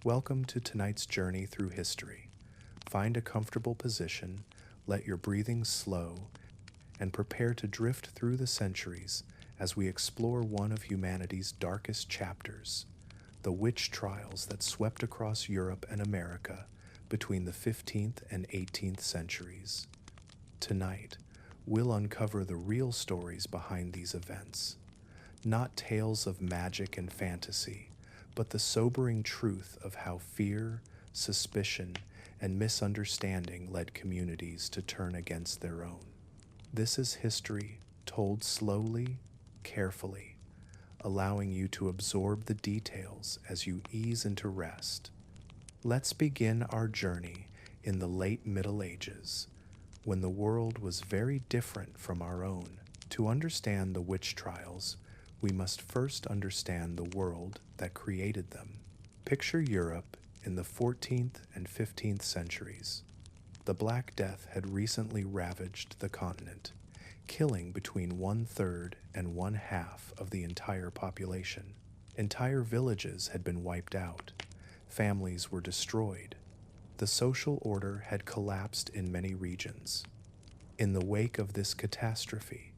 Welcome to tonight's journey through history. Find a comfortable position, let your breathing slow, and prepare to drift through the centuries as we explore one of humanity's darkest chapters, the witch trials that swept across Europe and America between the 15th and 18th centuries. Tonight, we'll uncover the real stories behind these events, not tales of magic and fantasy, but the sobering truth of how fear, suspicion, and misunderstanding led communities to turn against their own. This is history told slowly, carefully, allowing you to absorb the details as you ease into rest. Let's begin our journey in the late Middle Ages, when the world was very different from our own. To understand the witch trials, we must first understand the world that created them. Picture Europe in the 14th and 15th centuries. The Black Death had recently ravaged the continent, killing between 1/3 and 1/2 of the entire population. Entire villages had been wiped out. Families were destroyed. The social order had collapsed in many regions. In the wake of this catastrophe,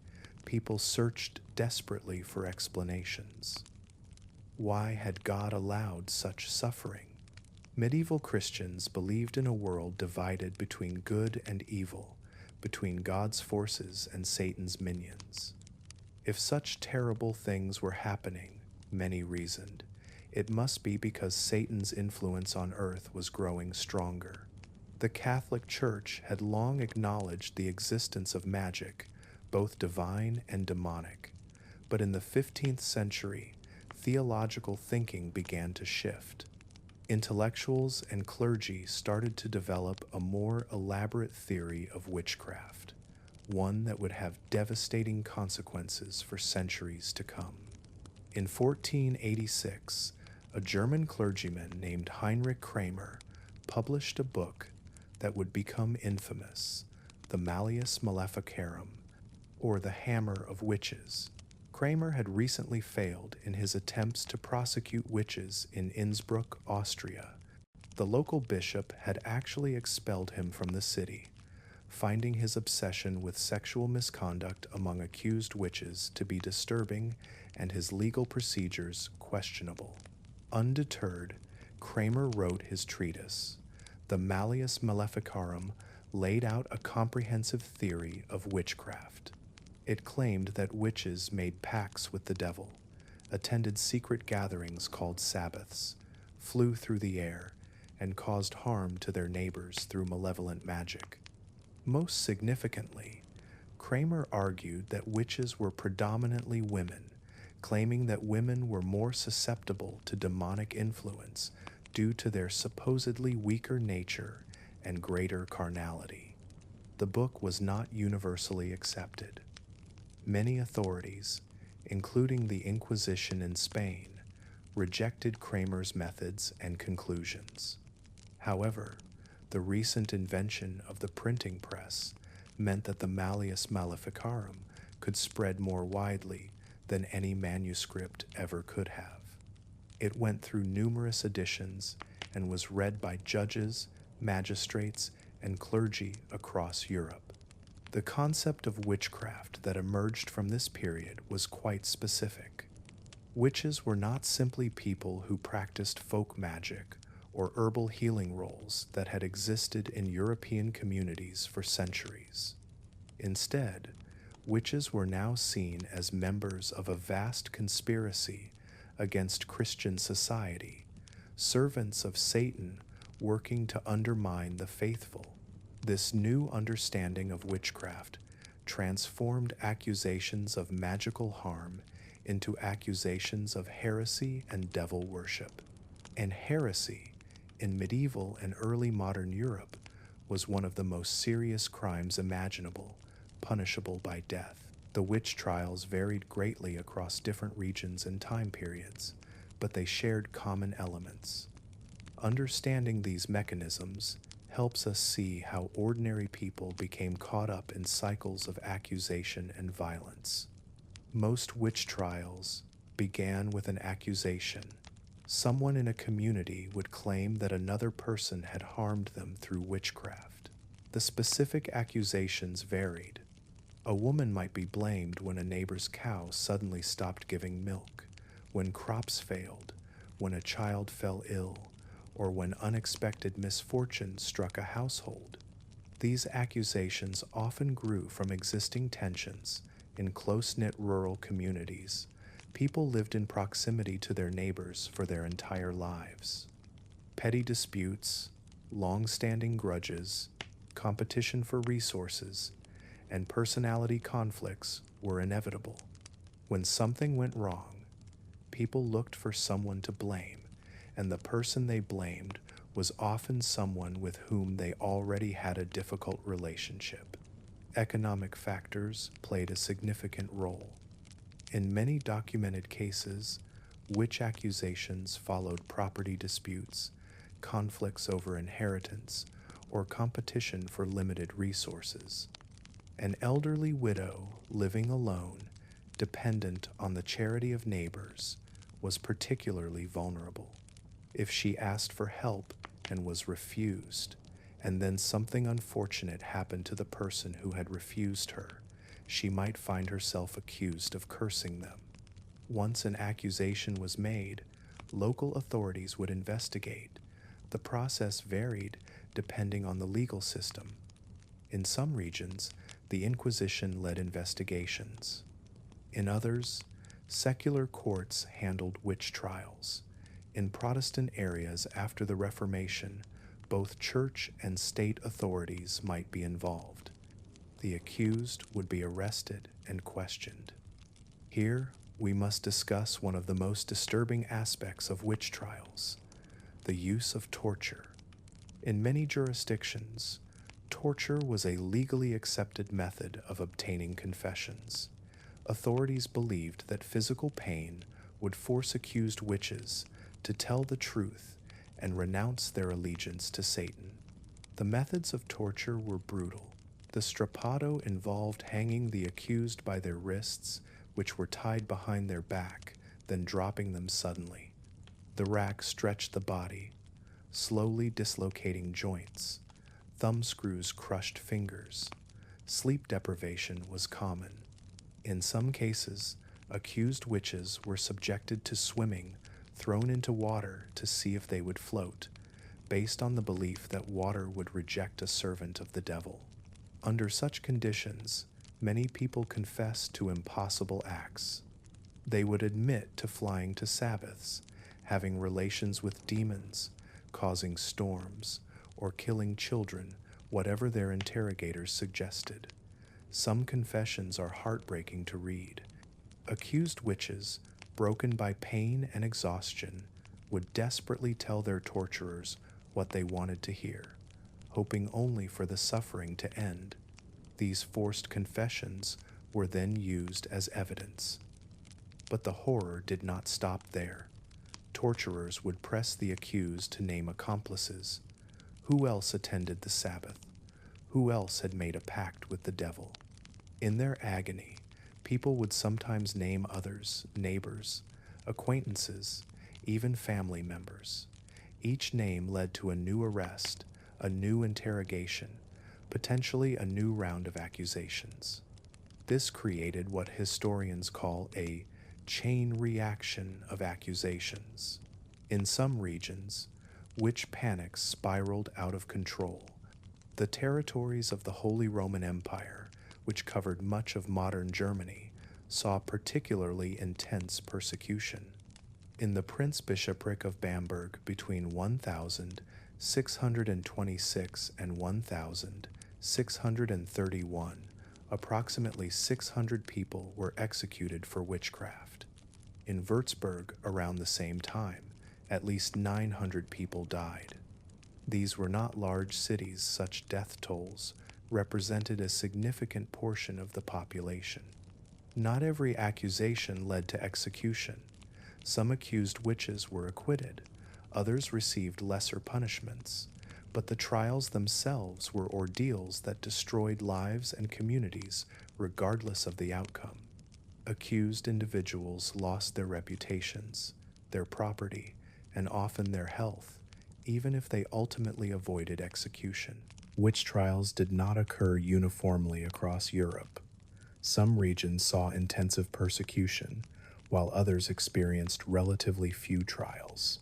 people searched desperately for explanations. Why had God allowed such suffering? Medieval Christians believed in a world divided between good and evil, between God's forces and Satan's minions. If such terrible things were happening, many reasoned, it must be because Satan's influence on earth was growing stronger. The Catholic Church had long acknowledged the existence of magic, both divine and demonic. But in the 15th century, theological thinking began to shift. Intellectuals and clergy started to develop a more elaborate theory of witchcraft, one that would have devastating consequences for centuries to come. In 1486, a German clergyman named Heinrich Kramer published a book that would become infamous, the Malleus Maleficarum, or the Hammer of Witches. Kramer had recently failed in his attempts to prosecute witches in Innsbruck, Austria. The local bishop had actually expelled him from the city, finding his obsession with sexual misconduct among accused witches to be disturbing and his legal procedures questionable. Undeterred, Kramer wrote his treatise. The Malleus Maleficarum laid out a comprehensive theory of witchcraft. It claimed that witches made pacts with the devil, attended secret gatherings called Sabbaths, flew through the air, and caused harm to their neighbors through malevolent magic. Most significantly, Kramer argued that witches were predominantly women, claiming that women were more susceptible to demonic influence due to their supposedly weaker nature and greater carnality. The book was not universally accepted. Many authorities, including the Inquisition in Spain, rejected Kramer's methods and conclusions. However, the recent invention of the printing press meant that the Malleus Maleficarum could spread more widely than any manuscript ever could have. It went through numerous editions and was read by judges, magistrates, and clergy across Europe. The concept of witchcraft that emerged from this period was quite specific. Witches were not simply people who practiced folk magic or herbal healing roles that had existed in European communities for centuries. Instead, witches were now seen as members of a vast conspiracy against Christian society, servants of Satan working to undermine the faithful. This new understanding of witchcraft transformed accusations of magical harm into accusations of heresy and devil worship. And heresy, in medieval and early modern Europe, was one of the most serious crimes imaginable, punishable by death. The witch trials varied greatly across different regions and time periods, but they shared common elements. Understanding these mechanisms helps us see how ordinary people became caught up in cycles of accusation and violence. Most witch trials began with an accusation, Someone in a community would claim that another person had harmed them through witchcraft. The specific accusations varied. A woman might be blamed when a neighbor's cow suddenly stopped giving milk, when crops failed, when a child fell ill, or when unexpected misfortune struck a household. These accusations often grew from existing tensions in close-knit rural communities. People lived in proximity to their neighbors for their entire lives. Petty disputes, long-standing grudges, competition for resources, and personality conflicts were inevitable. When something went wrong, people looked for someone to blame, and the person they blamed was often someone with whom they already had a difficult relationship. Economic factors played a significant role. In many documented cases, witch accusations followed property disputes, conflicts over inheritance, or competition for limited resources. An elderly widow living alone, dependent on the charity of neighbors, was particularly vulnerable. If she asked for help and was refused, and then something unfortunate happened to the person who had refused her, she might find herself accused of cursing them. Once an accusation was made, local authorities would investigate. The process varied depending on the legal system. In some regions, the Inquisition led investigations. In others, secular courts handled witch trials. In Protestant areas after the Reformation, both church and state authorities might be involved. The accused would be arrested and questioned. Here, we must discuss one of the most disturbing aspects of witch trials: the use of torture. In many jurisdictions, torture was a legally accepted method of obtaining confessions. Authorities believed that physical pain would force accused witches to tell the truth and renounce their allegiance to Satan. The methods of torture were brutal. The strappado involved hanging the accused by their wrists, which were tied behind their back, then dropping them suddenly. The rack stretched the body, slowly dislocating joints. Thumb screws crushed fingers. Sleep deprivation was common. In some cases, accused witches were subjected to swimming, thrown into water to see if they would float, based on the belief that water would reject a servant of the devil. Under such conditions, many people confessed to impossible acts. They would admit to flying to Sabbaths, having relations with demons, causing storms, or killing children, whatever their interrogators suggested. Some confessions are heartbreaking to read. Accused witches, broken by pain and exhaustion, would desperately tell their torturers what they wanted to hear, hoping only for the suffering to end. These forced confessions were then used as evidence. But the horror did not stop there. Torturers would press the accused to name accomplices. Who else attended the Sabbath? Who else had made a pact with the devil? In their agony, people would sometimes name others, neighbors, acquaintances, even family members. Each name led to a new arrest, a new interrogation, potentially a new round of accusations. This created what historians call a chain reaction of accusations. In some regions, witch panics spiraled out of control. The territories of the Holy Roman Empire, which covered much of modern Germany, saw particularly intense persecution. In the Prince-Bishopric of Bamberg between 1626 and 1631, approximately 600 people were executed for witchcraft. In Würzburg around the same time, at least 900 people died. These were not large cities. Such death tolls represented a significant portion of the population. Not every accusation led to execution. Some accused witches were acquitted, others received lesser punishments, but the trials themselves were ordeals that destroyed lives and communities regardless of the outcome. Accused individuals lost their reputations, their property, and often their health, even if they ultimately avoided execution. Witch trials did not occur uniformly across Europe. Some regions saw intensive persecution, while others experienced relatively few trials.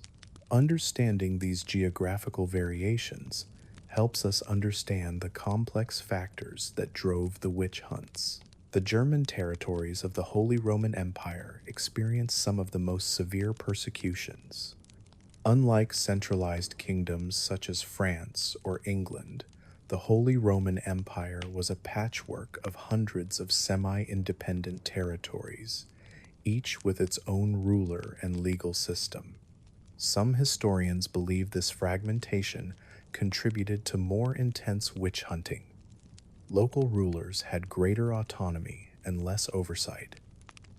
Understanding these geographical variations helps us understand the complex factors that drove the witch hunts. The German territories of the Holy Roman Empire experienced some of the most severe persecutions. Unlike centralized kingdoms such as France or England, the Holy Roman Empire was a patchwork of hundreds of semi-independent territories, each with its own ruler and legal system. Some historians believe this fragmentation contributed to more intense witch hunting. Local rulers had greater autonomy and less oversight.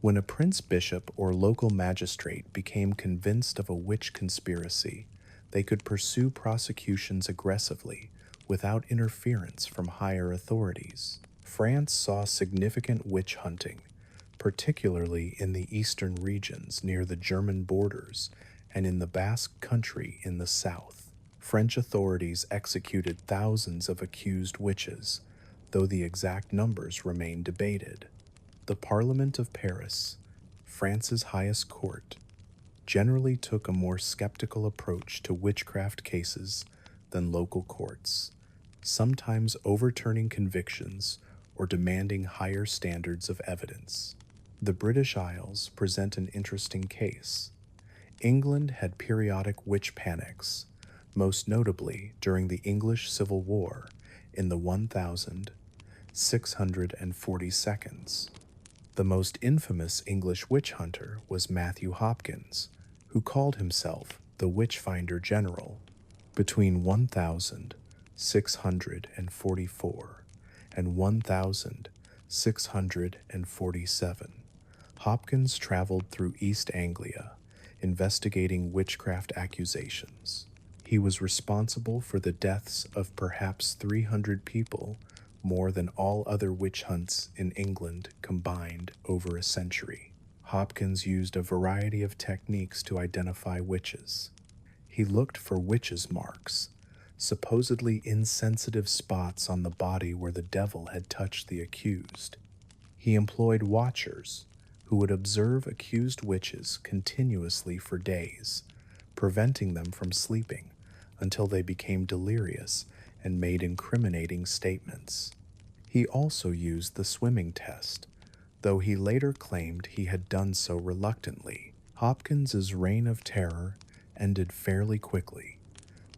When a prince bishop or local magistrate became convinced of a witch conspiracy, they could pursue prosecutions aggressively without interference from higher authorities. France saw significant witch hunting, particularly in the eastern regions near the German borders and in the Basque Country in the south. French authorities executed thousands of accused witches, though the exact numbers remain debated. The Parliament of Paris, France's highest court, generally took a more skeptical approach to witchcraft cases than local courts, sometimes overturning convictions or demanding higher standards of evidence. The British Isles present an interesting case. England had periodic witch panics, most notably during the English Civil War in the 1642s. The most infamous English witch hunter was Matthew Hopkins, who called himself the Witchfinder General. Between 1644 and 1647, Hopkins traveled through East Anglia, investigating witchcraft accusations. He was responsible for the deaths of perhaps 300 people, more than all other witch hunts in England combined over a century. Hopkins used a variety of techniques to identify witches. He looked for witches' marks, supposedly insensitive spots on the body where the devil had touched the accused. He employed watchers who would observe accused witches continuously for days, preventing them from sleeping until they became delirious and made incriminating statements. He also used the swimming test, though he later claimed he had done so reluctantly. Hopkins's reign of terror ended fairly quickly.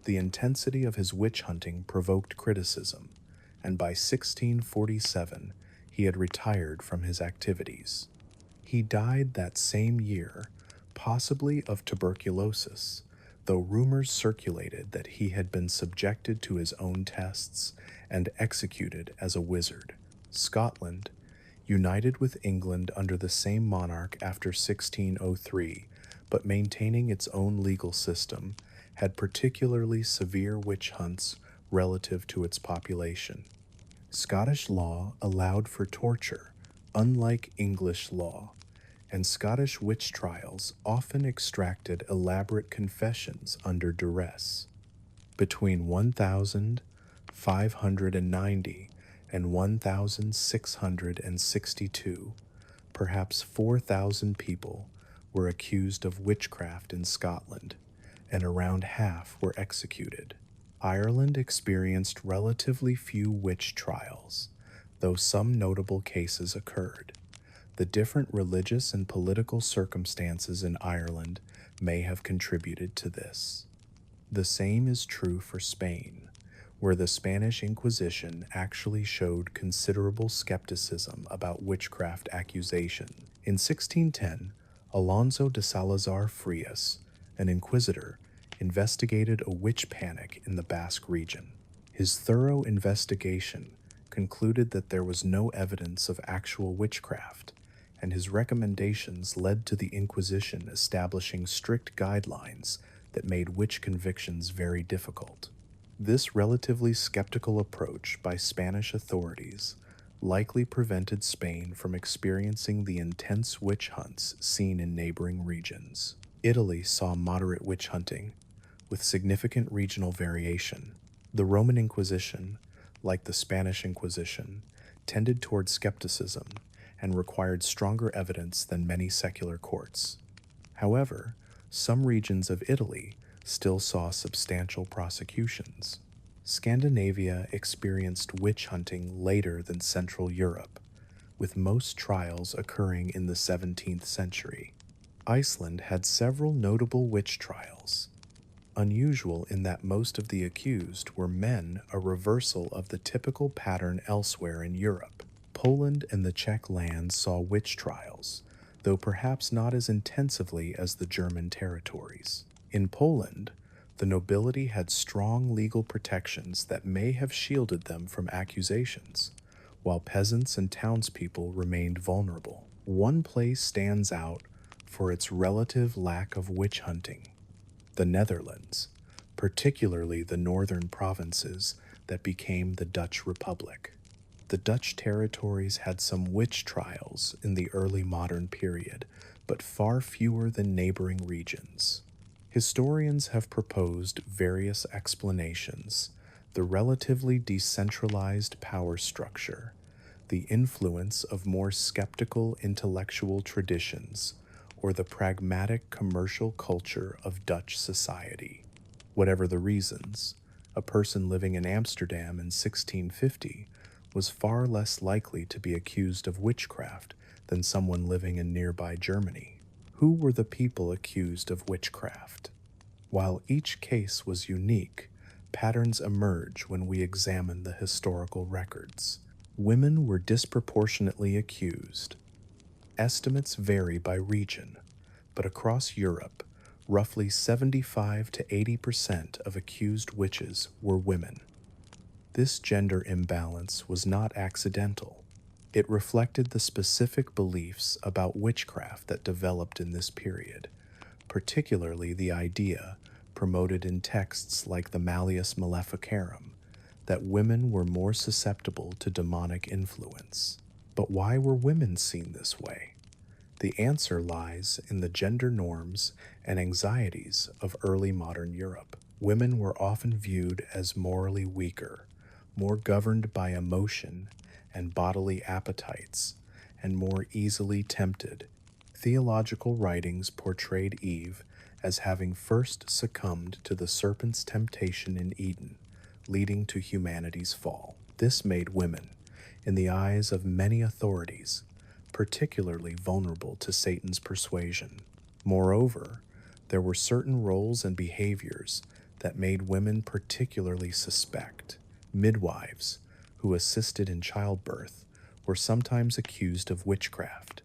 The intensity of his witch hunting provoked criticism, and by 1647 he had retired from his activities. He died that same year, possibly of tuberculosis, though rumors circulated that he had been subjected to his own tests and executed as a wizard. Scotland, united with England under the same monarch after 1603, but maintaining its own legal system, had particularly severe witch hunts relative to its population. Scottish law allowed for torture, unlike English law, and Scottish witch trials often extracted elaborate confessions under duress. Between 1590 and 1662, perhaps 4,000 people were accused of witchcraft in Scotland, and around half were executed. Ireland experienced relatively few witch trials, though some notable cases occurred. The different religious and political circumstances in Ireland may have contributed to this. The same is true for Spain, where the Spanish Inquisition actually showed considerable skepticism about witchcraft accusation. In 1610, Alonso de Salazar Frias, an inquisitor, investigated a witch panic in the Basque region. His thorough investigation concluded that there was no evidence of actual witchcraft, and his recommendations led to the Inquisition establishing strict guidelines that made witch convictions very difficult. This relatively skeptical approach by Spanish authorities likely prevented Spain from experiencing the intense witch hunts seen in neighboring regions. Italy saw moderate witch hunting, with significant regional variation. The Roman Inquisition, like the Spanish Inquisition, tended toward skepticism and required stronger evidence than many secular courts. However, some regions of Italy still saw substantial prosecutions. Scandinavia experienced witch hunting later than Central Europe, with most trials occurring in the 17th century. Iceland had several notable witch trials, unusual in that most of the accused were men, a reversal of the typical pattern elsewhere in Europe. Poland and the Czech lands saw witch trials, though perhaps not as intensively as the German territories. In Poland, the nobility had strong legal protections that may have shielded them from accusations, while peasants and townspeople remained vulnerable. One place stands out for its relative lack of witch hunting: the Netherlands, particularly the northern provinces that became the Dutch Republic. The Dutch territories had some witch trials in the early modern period, but far fewer than neighboring regions. Historians have proposed various explanations: the relatively decentralized power structure, the influence of more skeptical intellectual traditions, or the pragmatic commercial culture of Dutch society. Whatever the reasons, a person living in Amsterdam in 1650 was far less likely to be accused of witchcraft than someone living in nearby Germany. Who were the people accused of witchcraft? While each case was unique, patterns emerge when we examine the historical records. Women were disproportionately accused. Estimates vary by region, but across Europe, roughly 75 to 80% of accused witches were women. This gender imbalance was not accidental. It reflected the specific beliefs about witchcraft that developed in this period, particularly the idea, promoted in texts like the Malleus Maleficarum, that women were more susceptible to demonic influence. But why were women seen this way? The answer lies in the gender norms and anxieties of early modern Europe. Women were often viewed as morally weaker, more governed by emotion and bodily appetites, and more easily tempted. Theological writings portrayed Eve as having first succumbed to the serpent's temptation in Eden, leading to humanity's fall. This made women, in the eyes of many authorities, particularly vulnerable to Satan's persuasion. Moreover, there were certain roles and behaviors that made women particularly suspect. Midwives, who assisted in childbirth, were sometimes accused of witchcraft,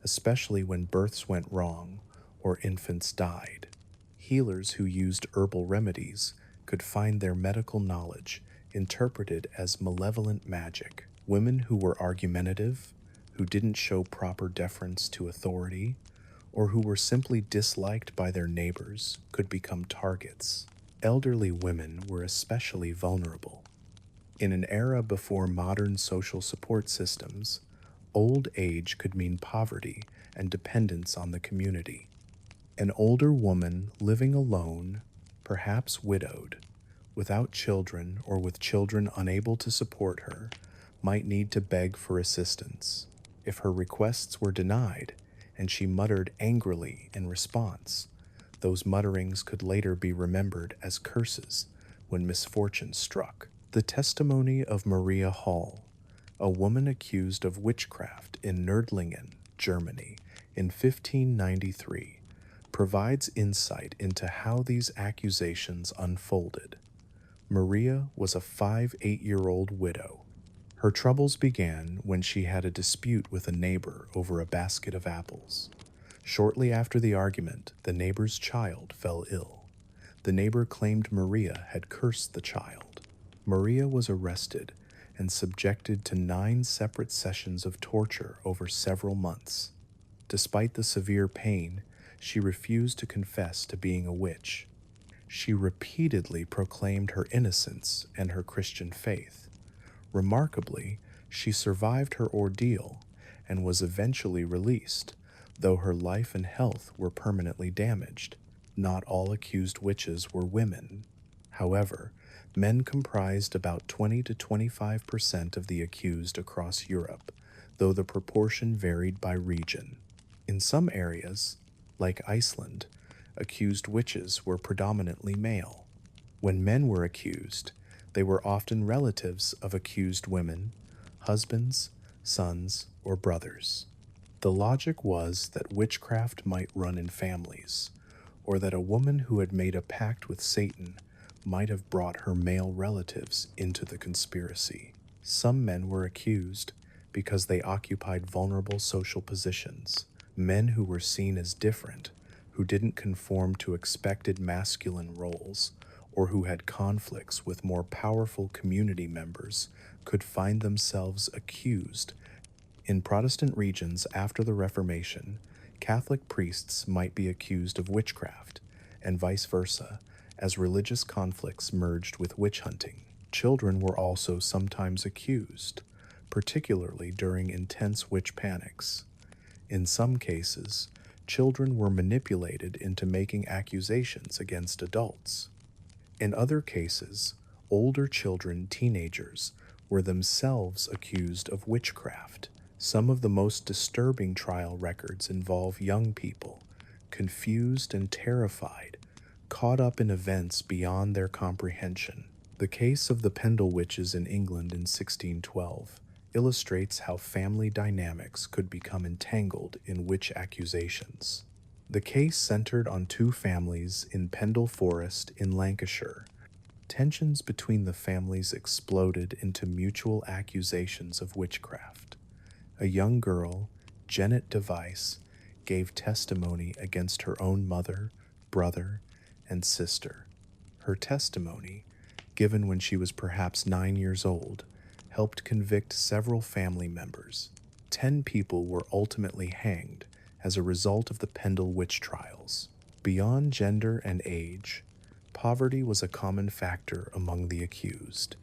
especially when births went wrong or infants died. Healers who used herbal remedies could find their medical knowledge interpreted as malevolent magic. Women who were argumentative, who didn't show proper deference to authority, or who were simply disliked by their neighbors could become targets. Elderly women were especially vulnerable. In an era before modern social support systems, old age could mean poverty and dependence on the community. An older woman living alone, perhaps widowed, without children or with children unable to support her, might need to beg for assistance. If her requests were denied, and she muttered angrily in response, those mutterings could later be remembered as curses when misfortune struck. The testimony of Maria Hall, a woman accused of witchcraft in Nördlingen, Germany, in 1593, provides insight into how these accusations unfolded. Maria was a 8-year-old widow. Her troubles began when she had a dispute with a neighbor over a basket of apples. Shortly after the argument, the neighbor's child fell ill. The neighbor claimed Maria had cursed the child. Maria was arrested and subjected to 9 separate sessions of torture over several months. Despite the severe pain, she refused to confess to being a witch. She repeatedly proclaimed her innocence and her Christian faith. Remarkably, she survived her ordeal and was eventually released, though her life and health were permanently damaged. Not all accused witches were women. However, men comprised about 20 to 25% of the accused across Europe, though the proportion varied by region. In some areas, like Iceland, accused witches were predominantly male. When men were accused, they were often relatives of accused women, husbands, sons, or brothers. The logic was that witchcraft might run in families, or that a woman who had made a pact with Satan might have brought her male relatives into the conspiracy. Some men were accused because they occupied vulnerable social positions, men who were seen as different, who didn't conform to expected masculine roles, or who had conflicts with more powerful community members could find themselves accused. In Protestant regions after the Reformation, Catholic priests might be accused of witchcraft, and vice versa, as religious conflicts merged with witch hunting. Children were also sometimes accused, particularly during intense witch panics. In some cases, children were manipulated into making accusations against adults. In other cases, older children, teenagers, were themselves accused of witchcraft. Some of the most disturbing trial records involve young people, confused and terrified, caught up in events beyond their comprehension. The case of the Pendle witches in England in 1612 illustrates how family dynamics could become entangled in witch accusations. The case centered on two families in Pendle Forest in Lancashire. Tensions between the families exploded into mutual accusations of witchcraft. A young girl, Janet Device, gave testimony against her own mother, brother, and sister. Her testimony, given when she was perhaps 9 years old, helped convict several family members. 10 people were ultimately hanged as a result of the Pendle witch trials. Beyond gender and age, poverty was a common factor among the accused.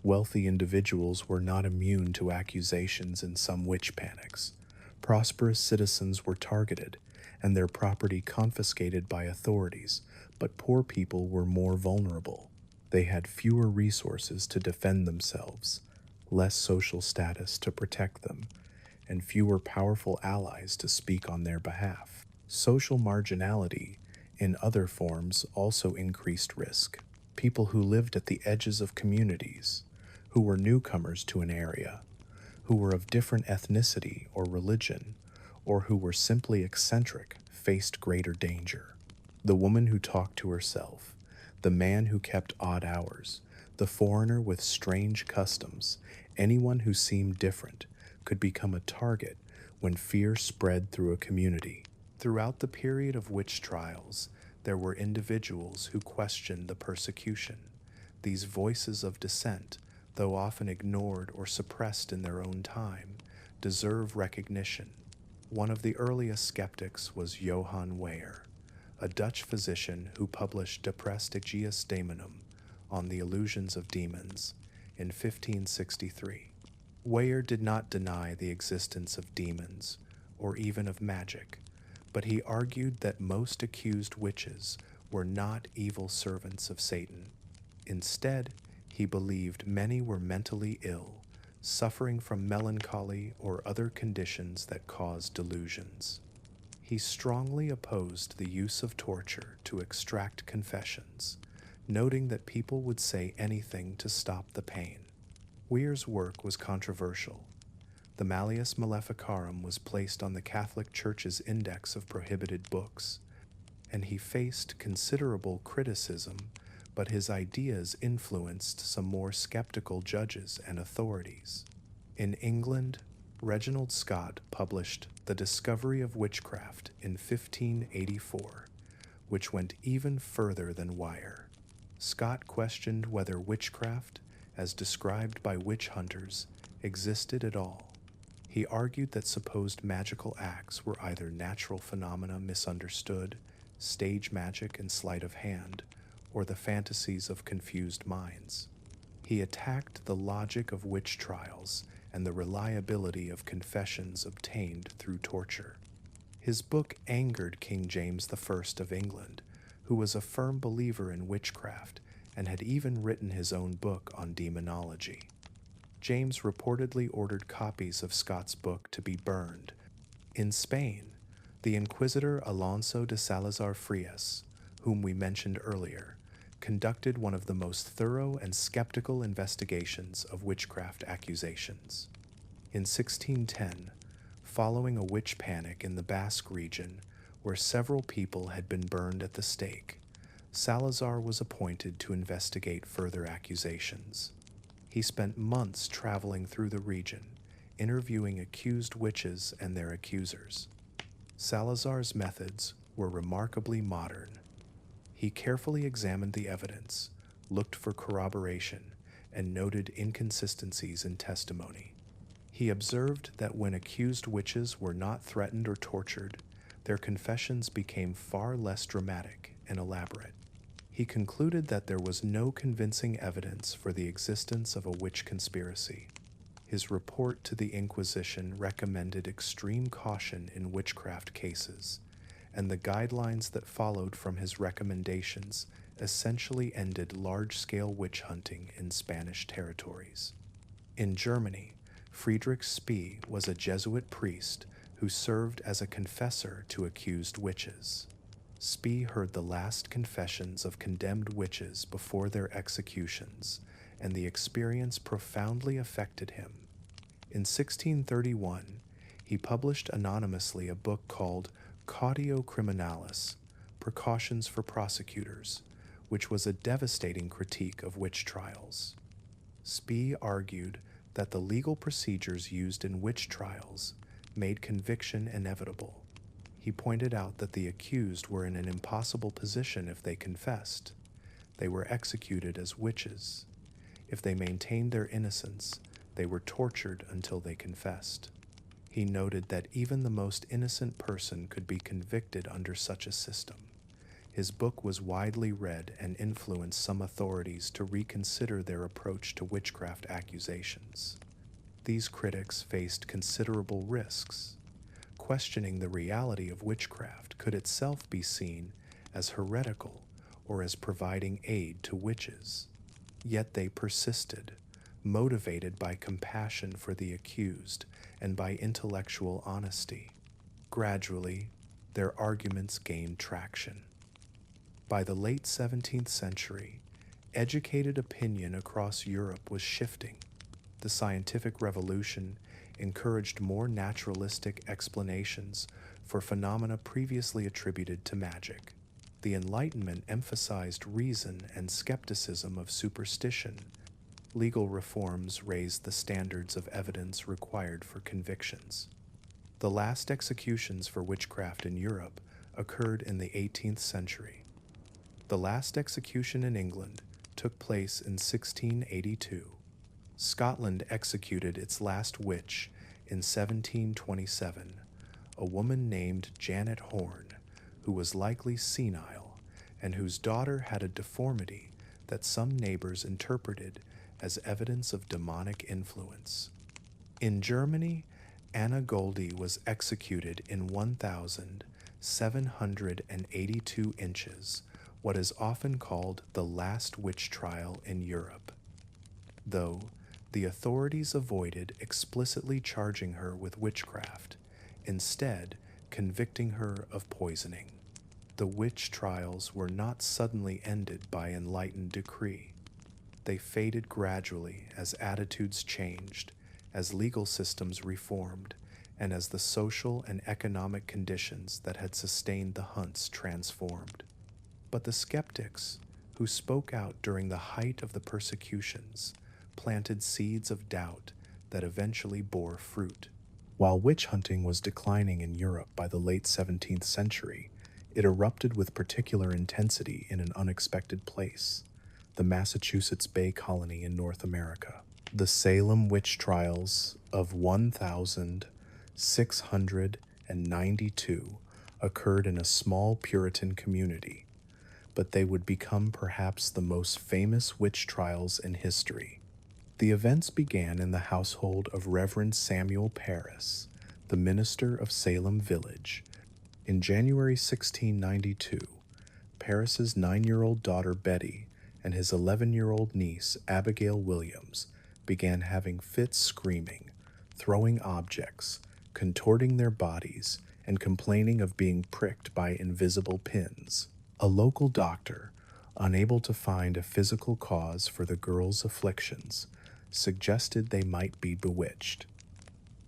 Wealthy individuals were not immune to accusations in some witch panics. Prosperous citizens were targeted and their property confiscated by authorities, but poor people were more vulnerable. They had fewer resources to defend themselves, less social status to protect them, and fewer powerful allies to speak on their behalf. Social marginality, in other forms, also increased risk. People who lived at the edges of communities, who were newcomers to an area, who were of different ethnicity or religion, or who were simply eccentric, faced greater danger. The woman who talked to herself, the man who kept odd hours, the foreigner with strange customs, anyone who seemed different, could become a target when fear spread through a community. Throughout the period of witch trials, there were individuals who questioned the persecution. These voices of dissent, though often ignored or suppressed in their own time, deserve recognition. One of the earliest skeptics was Johann Weyer, a Dutch physician who published De Prestigiis Daemonum, on the illusions of demons, in 1563. Weyer did not deny the existence of demons, or even of magic, but he argued that most accused witches were not evil servants of Satan. Instead, he believed many were mentally ill, suffering from melancholy or other conditions that caused delusions. He strongly opposed the use of torture to extract confessions, noting that people would say anything to stop the pain. Weir's work was controversial. The Malleus Maleficarum was placed on the Catholic Church's index of prohibited books, and he faced considerable criticism, but his ideas influenced some more skeptical judges and authorities. In England, Reginald Scott published The Discovery of Witchcraft in 1584, which went even further than Weyer. Scott questioned whether witchcraft, as described by witch hunters, existed at all. He argued that supposed magical acts were either natural phenomena misunderstood, stage magic and sleight of hand, or the fantasies of confused minds. He attacked the logic of witch trials and the reliability of confessions obtained through torture. His book angered King James I of England, who was a firm believer in witchcraft and had even written his own book on demonology. James reportedly ordered copies of Scott's book to be burned. In Spain, the Inquisitor Alonso de Salazar Frias, whom we mentioned earlier, conducted one of the most thorough and skeptical investigations of witchcraft accusations. In 1610, following a witch panic in the Basque region, where several people had been burned at the stake, Salazar was appointed to investigate further accusations. He spent months traveling through the region, interviewing accused witches and their accusers. Salazar's methods were remarkably modern. He carefully examined the evidence, looked for corroboration, and noted inconsistencies in testimony. He observed that when accused witches were not threatened or tortured, their confessions became far less dramatic and elaborate. He concluded that there was no convincing evidence for the existence of a witch conspiracy. His report to the Inquisition recommended extreme caution in witchcraft cases, and the guidelines that followed from his recommendations essentially ended large-scale witch hunting in Spanish territories. In Germany, Friedrich Spee was a Jesuit priest who served as a confessor to accused witches. Spee heard the last confessions of condemned witches before their executions, and the experience profoundly affected him. In 1631, he published anonymously a book called Cautio Criminalis, Precautions for Prosecutors, which was a devastating critique of witch trials. Spee argued that the legal procedures used in witch trials made conviction inevitable. He pointed out that the accused were in an impossible position if they confessed. They were executed as witches. If they maintained their innocence, they were tortured until they confessed. He noted that even the most innocent person could be convicted under such a system. His book was widely read and influenced some authorities to reconsider their approach to witchcraft accusations. These critics faced considerable risks. Questioning the reality of witchcraft could itself be seen as heretical or as providing aid to witches. Yet they persisted, motivated by compassion for the accused and by intellectual honesty. Gradually, their arguments gained traction. By the late 17th century, educated opinion across Europe was shifting. The scientific revolution encouraged more naturalistic explanations for phenomena previously attributed to magic. The Enlightenment emphasized reason and skepticism of superstition. Legal reforms raised the standards of evidence required for convictions. The last executions for witchcraft in Europe occurred in the 18th century. The last execution in England took place in 1682. Scotland executed its last witch in 1727, a woman named Janet Horne, who was likely senile and whose daughter had a deformity that some neighbors interpreted as evidence of demonic influence. In Germany, Anna Goldie was executed in 1,782 inches, what is often called the last witch trial in Europe. Though the authorities avoided explicitly charging her with witchcraft, instead convicting her of poisoning. The witch trials were not suddenly ended by enlightened decree. They faded gradually as attitudes changed, as legal systems reformed, and as the social and economic conditions that had sustained the hunts transformed. But the skeptics, who spoke out during the height of the persecutions, planted seeds of doubt that eventually bore fruit. While witch hunting was declining in Europe by the late 17th century, it erupted with particular intensity in an unexpected place, the Massachusetts Bay Colony in North America. The Salem witch trials of 1,692 occurred in a small Puritan community, but they would become perhaps the most famous witch trials in history. The events began in the household of Reverend Samuel Parris, the minister of Salem Village, In January 1692, Paris's 9-year-old daughter Betty and his 11-year-old niece Abigail Williams began having fits screaming, throwing objects, contorting their bodies, and complaining of being pricked by invisible pins. A local doctor, unable to find a physical cause for the girls' afflictions, suggested they might be bewitched.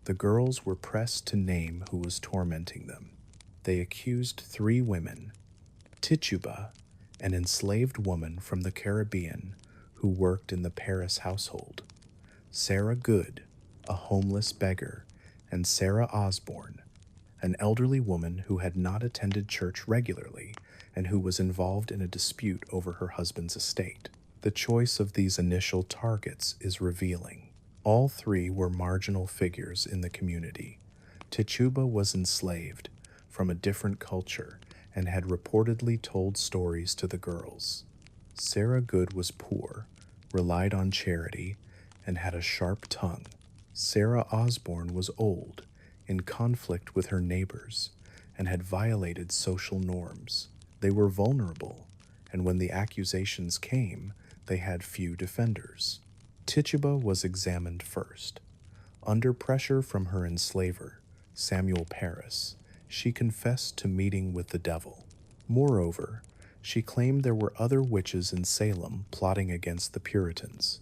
The girls were pressed to name who was tormenting them. They accused 3 women: Tituba, an enslaved woman from the Caribbean who worked in the Paris household; Sarah Good, a homeless beggar; and Sarah Osborne, an elderly woman who had not attended church regularly and who was involved in a dispute over her husband's estate. The choice of these initial targets is revealing. All 3 were marginal figures in the community. Tituba was enslaved, from a different culture, and had reportedly told stories to the girls. Sarah Good was poor, relied on charity, and had a sharp tongue. Sarah Osborne was old, in conflict with her neighbors, and had violated social norms. They were vulnerable, and when the accusations came, they had few defenders. Tituba was examined first. Under pressure from her enslaver, Samuel Paris, she confessed to meeting with the devil. Moreover, she claimed there were other witches in Salem plotting against the Puritans.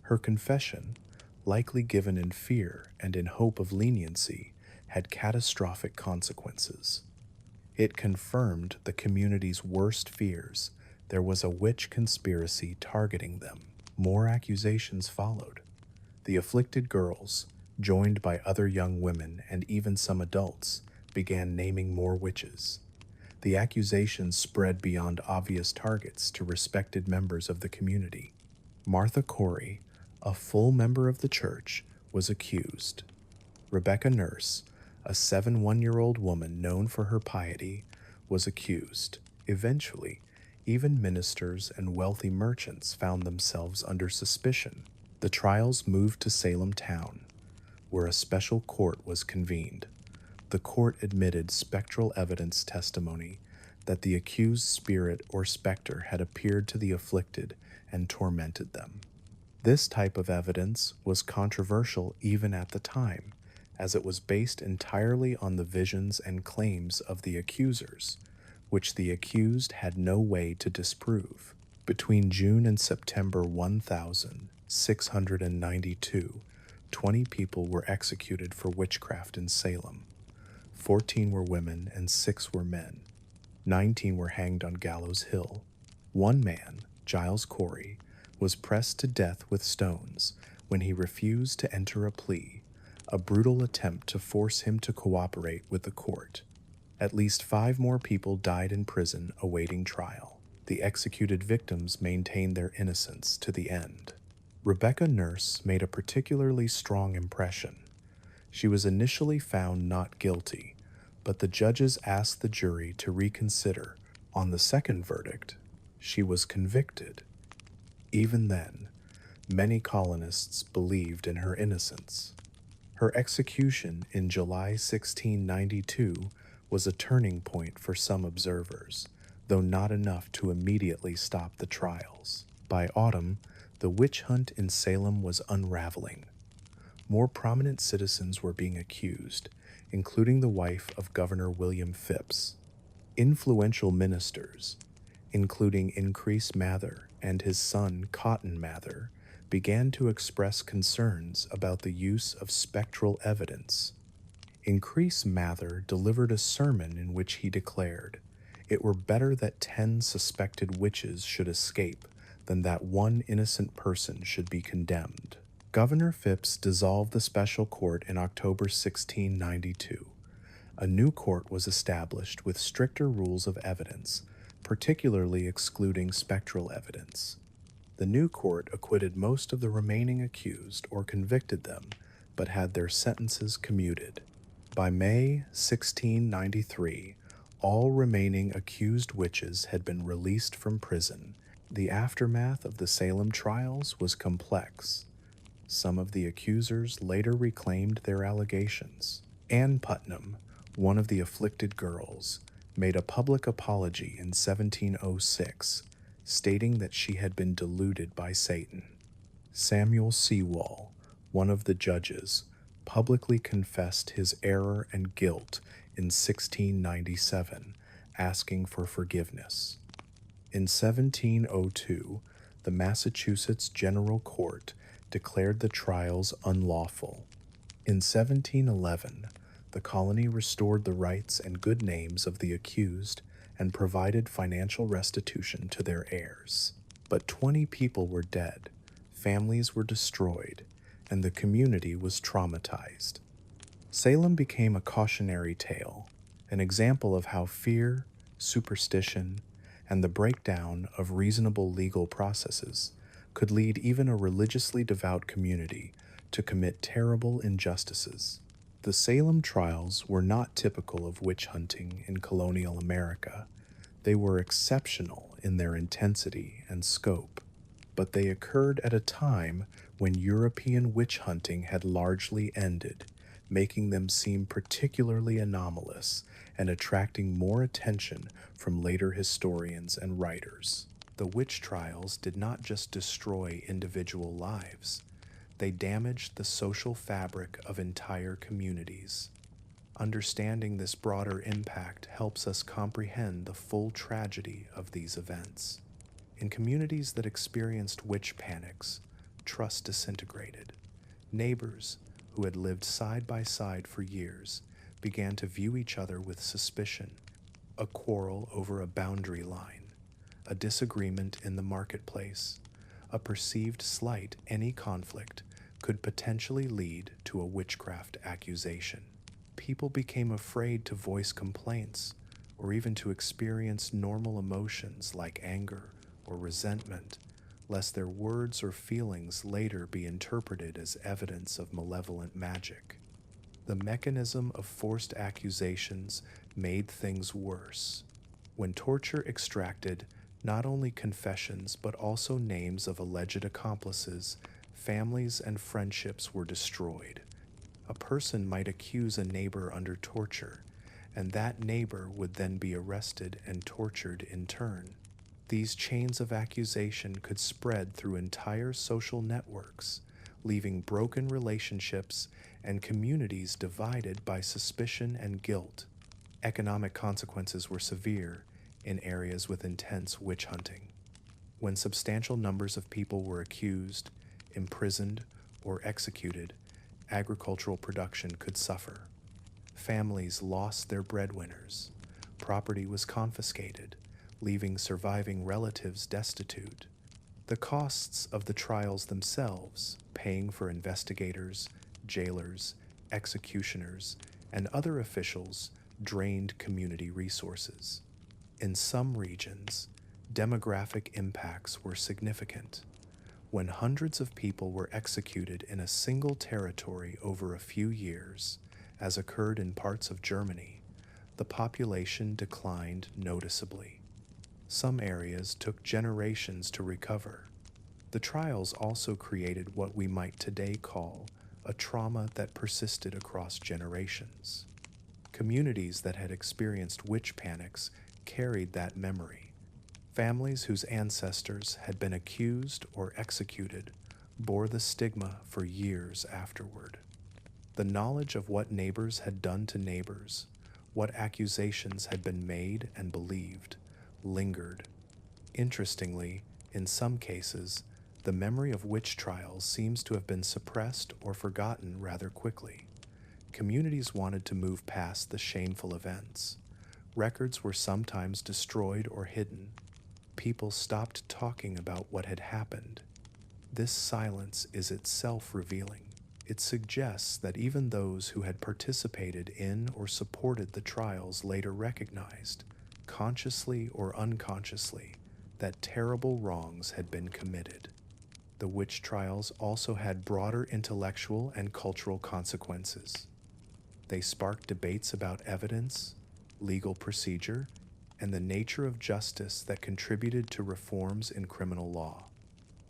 Her confession, likely given in fear and in hope of leniency, had catastrophic consequences. It confirmed the community's worst fears. There was a witch conspiracy targeting them. More accusations followed. The afflicted girls, joined by other young women and even some adults, began naming more witches. The accusations spread beyond obvious targets to respected members of the community. Martha Corey, a full member of the church, was accused. Rebecca Nurse, a 7-1-year-old woman known for her piety, was accused. Eventually, even ministers and wealthy merchants found themselves under suspicion. The trials moved to Salem town, where a special court was convened. The court admitted spectral evidence testimony that the accused spirit or specter had appeared to the afflicted and tormented them. This type of evidence was controversial even at the time, as it was based entirely on the visions and claims of the accusers, which the accused had no way to disprove. Between June and September 1692, 20 people were executed for witchcraft in Salem. 14 were women and 6 were men. 19 were hanged on Gallows Hill. One man, Giles Corey, was pressed to death with stones when he refused to enter a plea, a brutal attempt to force him to cooperate with the court. At least 5 more people died in prison awaiting trial. The executed victims maintained their innocence to the end. Rebecca Nurse made a particularly strong impression. She was initially found not guilty, but the judges asked the jury to reconsider. On the second verdict, she was convicted. Even then, many colonists believed in her innocence. Her execution in July 1692 was a turning point for some observers, though not enough to immediately stop the trials. By autumn, the witch hunt in Salem was unraveling. More prominent citizens were being accused, including the wife of Governor William Phipps. Influential ministers, including Increase Mather and his son Cotton Mather, began to express concerns about the use of spectral evidence. Increase Mather delivered a sermon in which he declared, "It were better that 10 suspected witches should escape than that one innocent person should be condemned." Governor Phipps dissolved the special court in October 1692. A new court was established with stricter rules of evidence, particularly excluding spectral evidence. The new court acquitted most of the remaining accused or convicted them, but had their sentences commuted. By May 1693, all remaining accused witches had been released from prison. The aftermath of the Salem trials was complex. Some of the accusers later reclaimed their allegations. Ann Putnam, one of the afflicted girls, made a public apology in 1706, stating that she had been deluded by Satan. Samuel Sewall, one of the judges, publicly confessed his error and guilt in 1697, asking for forgiveness. In 1702, the Massachusetts General Court declared the trials unlawful. In 1711, the colony restored the rights and good names of the accused and provided financial restitution to their heirs. But 20 people were dead, families were destroyed, and the community was traumatized. Salem became a cautionary tale, an example of how fear, superstition, and the breakdown of reasonable legal processes could lead even a religiously devout community to commit terrible injustices. The Salem trials were not typical of witch hunting in colonial America. They were exceptional in their intensity and scope, but they occurred at a time when European witch hunting had largely ended, making them seem particularly anomalous and attracting more attention from later historians and writers. The witch trials did not just destroy individual lives, they damaged the social fabric of entire communities. Understanding this broader impact helps us comprehend the full tragedy of these events. In communities that experienced witch panics, trust disintegrated. Neighbors, who had lived side by side for years, began to view each other with suspicion. A quarrel over a boundary line, a disagreement in the marketplace, a perceived slight, any conflict could potentially lead to a witchcraft accusation. People became afraid to voice complaints or even to experience normal emotions like anger or resentment, lest their words or feelings later be interpreted as evidence of malevolent magic. The mechanism of forced accusations made things worse. When torture extracted not only confessions but also names of alleged accomplices, families and friendships were destroyed. A person might accuse a neighbor under torture, and that neighbor would then be arrested and tortured in turn. These chains of accusation could spread through entire social networks, leaving broken relationships and communities divided by suspicion and guilt. Economic consequences were severe in areas with intense witch hunting. When substantial numbers of people were accused, imprisoned, or executed, agricultural production could suffer. Families lost their breadwinners. Property was confiscated, leaving surviving relatives destitute. The costs of the trials themselves, paying for investigators, jailers, executioners, and other officials, drained community resources. In some regions, demographic impacts were significant. When hundreds of people were executed in a single territory over a few years, as occurred in parts of Germany, the population declined noticeably. Some areas took generations to recover. The trials also created what we might today call a trauma that persisted across generations. Communities that had experienced witch panics carried that memory. Families whose ancestors had been accused or executed bore the stigma for years afterward. The knowledge of what neighbors had done to neighbors, what accusations had been made and believed, lingered. Interestingly, in some cases, the memory of witch trials seems to have been suppressed or forgotten rather quickly. Communities wanted to move past the shameful events. Records were sometimes destroyed or hidden. People stopped talking about what had happened. This silence is itself revealing. It suggests that even those who had participated in or supported the trials later recognized, consciously or unconsciously, that terrible wrongs had been committed. The witch trials also had broader intellectual and cultural consequences. They sparked debates about evidence, legal procedure, and the nature of justice that contributed to reforms in criminal law.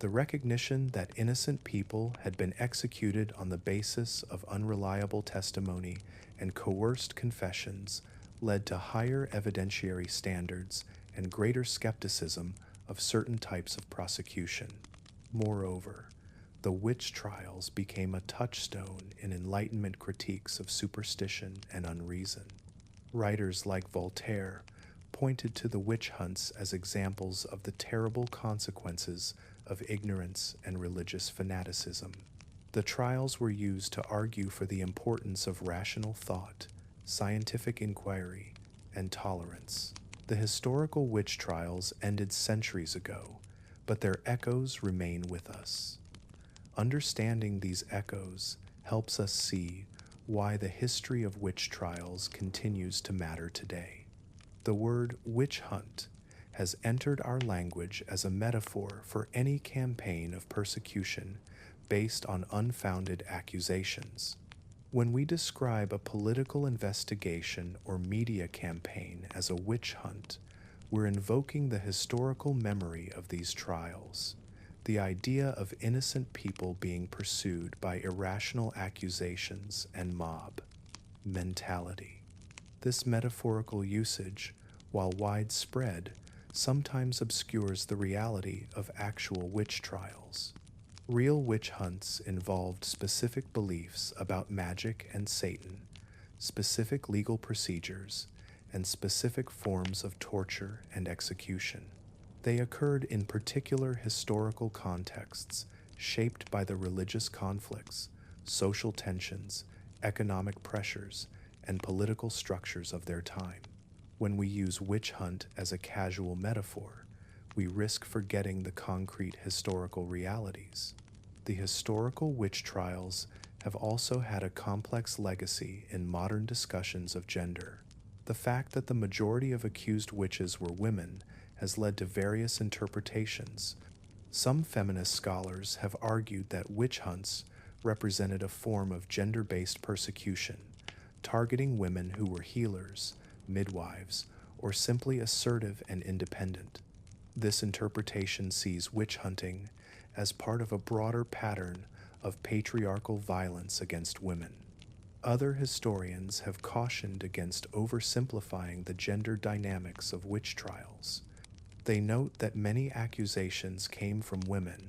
The recognition that innocent people had been executed on the basis of unreliable testimony and coerced confessions led to higher evidentiary standards and greater skepticism of certain types of prosecution. Moreover, the witch trials became a touchstone in Enlightenment critiques of superstition and unreason. Writers like Voltaire pointed to the witch hunts as examples of the terrible consequences of ignorance and religious fanaticism. The trials were used to argue for the importance of rational thought, scientific inquiry, and tolerance. The historical witch trials ended centuries ago, but their echoes remain with us. Understanding these echoes helps us see why the history of witch trials continues to matter today. The word witch hunt has entered our language as a metaphor for any campaign of persecution based on unfounded accusations. When we describe a political investigation or media campaign as a witch hunt, we're invoking the historical memory of these trials, the idea of innocent people being pursued by irrational accusations and mob mentality. This metaphorical usage, while widespread, sometimes obscures the reality of actual witch trials. Real witch hunts involved specific beliefs about magic and Satan, specific legal procedures, and specific forms of torture and execution. They occurred in particular historical contexts shaped by the religious conflicts, social tensions, economic pressures, and political structures of their time. When we use witch hunt as a casual metaphor, we risk forgetting the concrete historical realities. The historical witch trials have also had a complex legacy in modern discussions of gender. The fact that the majority of accused witches were women has led to various interpretations. Some feminist scholars have argued that witch hunts represented a form of gender-based persecution, targeting women who were healers, midwives, or simply assertive and independent. This interpretation sees witch hunting as part of a broader pattern of patriarchal violence against women. Other historians have cautioned against oversimplifying the gender dynamics of witch trials. They note that many accusations came from women,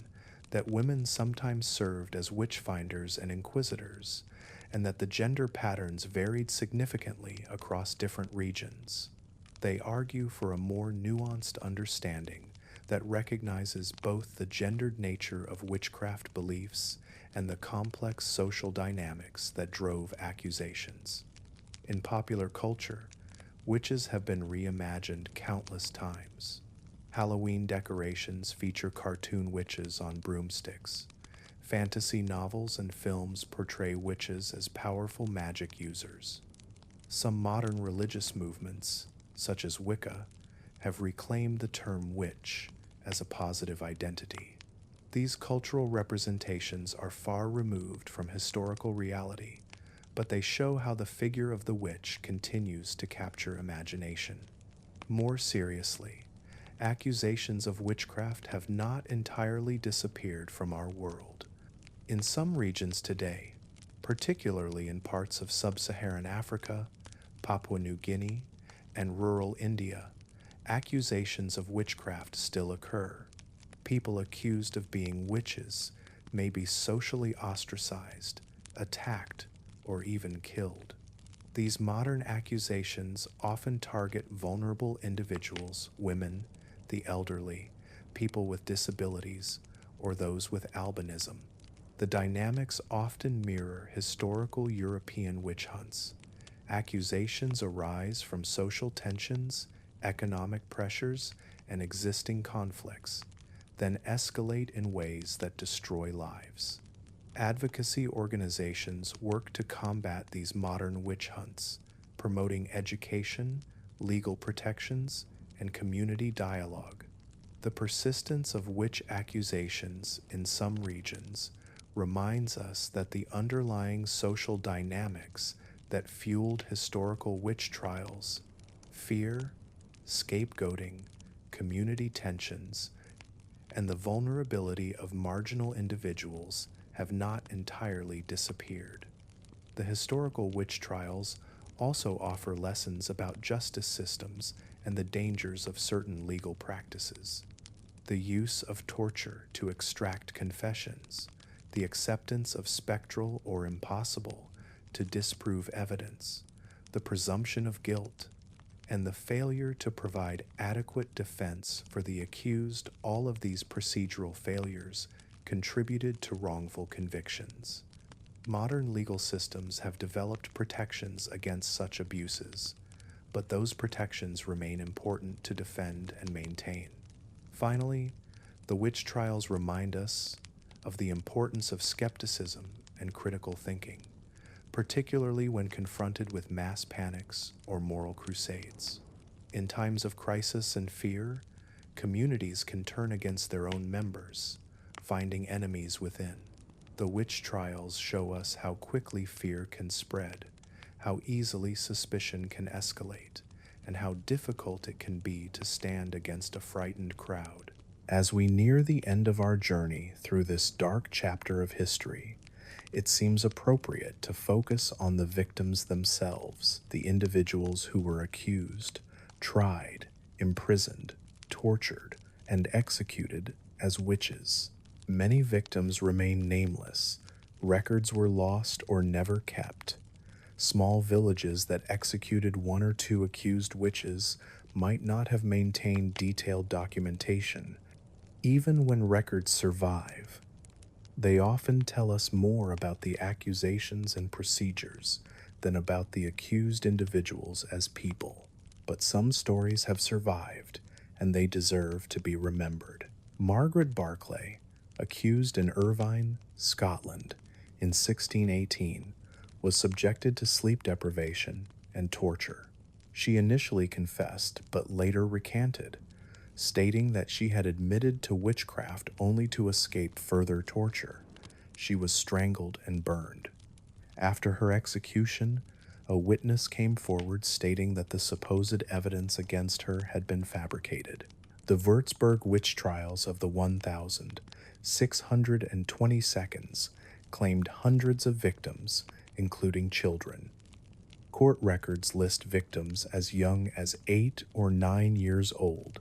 that women sometimes served as witch finders and inquisitors, and that the gender patterns varied significantly across different regions. They argue for a more nuanced understanding that recognizes both the gendered nature of witchcraft beliefs and the complex social dynamics that drove accusations. In popular culture, witches have been reimagined countless times. Halloween decorations feature cartoon witches on broomsticks. Fantasy novels and films portray witches as powerful magic users. Some modern religious movements, such as Wicca, have reclaimed the term witch as a positive identity. These cultural representations are far removed from historical reality, but they show how the figure of the witch continues to capture imagination. More seriously, accusations of witchcraft have not entirely disappeared from our world. In some regions today, particularly in parts of sub-Saharan Africa, Papua New Guinea, and rural India, accusations of witchcraft still occur. People accused of being witches may be socially ostracized, attacked, or even killed. These modern accusations often target vulnerable individuals, women, the elderly, people with disabilities, or those with albinism. The dynamics often mirror historical European witch hunts. Accusations arise from social tensions, economic pressures, and existing conflicts, then escalate in ways that destroy lives. Advocacy organizations work to combat these modern witch hunts, promoting education, legal protections, and community dialogue. The persistence of witch accusations in some regions reminds us that the underlying social dynamics that fueled historical witch trials, fear, scapegoating, community tensions, and the vulnerability of marginal individuals have not entirely disappeared. The historical witch trials also offer lessons about justice systems and the dangers of certain legal practices. The use of torture to extract confessions, the acceptance of spectral or impossible to disprove evidence, the presumption of guilt, and the failure to provide adequate defense for the accused, all of these procedural failures contributed to wrongful convictions. Modern legal systems have developed protections against such abuses, but those protections remain important to defend and maintain. Finally, the witch trials remind us of the importance of skepticism and critical thinking, particularly when confronted with mass panics or moral crusades. In times of crisis and fear, communities can turn against their own members, finding enemies within. The witch trials show us how quickly fear can spread, how easily suspicion can escalate, and how difficult it can be to stand against a frightened crowd. As we near the end of our journey through this dark chapter of history, it seems appropriate to focus on the victims themselves, the individuals who were accused, tried, imprisoned, tortured, and executed as witches. Many victims remain nameless. Records were lost or never kept. Small villages that executed one or two accused witches might not have maintained detailed documentation. Even when records survive, they often tell us more about the accusations and procedures than about the accused individuals as people. But some stories have survived, and they deserve to be remembered. Margaret Barclay, accused in Irvine, Scotland, in 1618, was subjected to sleep deprivation and torture. She initially confessed, but later recanted, stating that she had admitted to witchcraft only to escape further torture. She was strangled and burned. After her execution, a witness came forward stating that the supposed evidence against her had been fabricated. The Würzburg witch trials of the 1622 claimed hundreds of victims, including children. Court records list victims as young as 8 or 9 years old.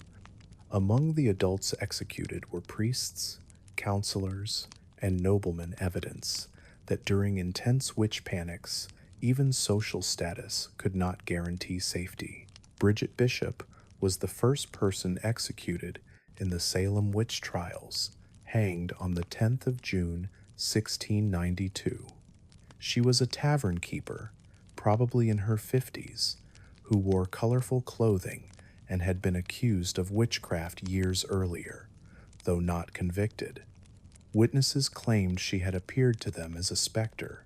Among the adults executed were priests, counselors, and noblemen. Evidence that during intense witch panics, even social status could not guarantee safety. Bridget Bishop was the first person executed in the Salem witch trials, hanged on the 10th of June, 1692. She was a tavern keeper, probably in her 50s, who wore colorful clothing and had been accused of witchcraft years earlier, though not convicted. Witnesses claimed she had appeared to them as a specter.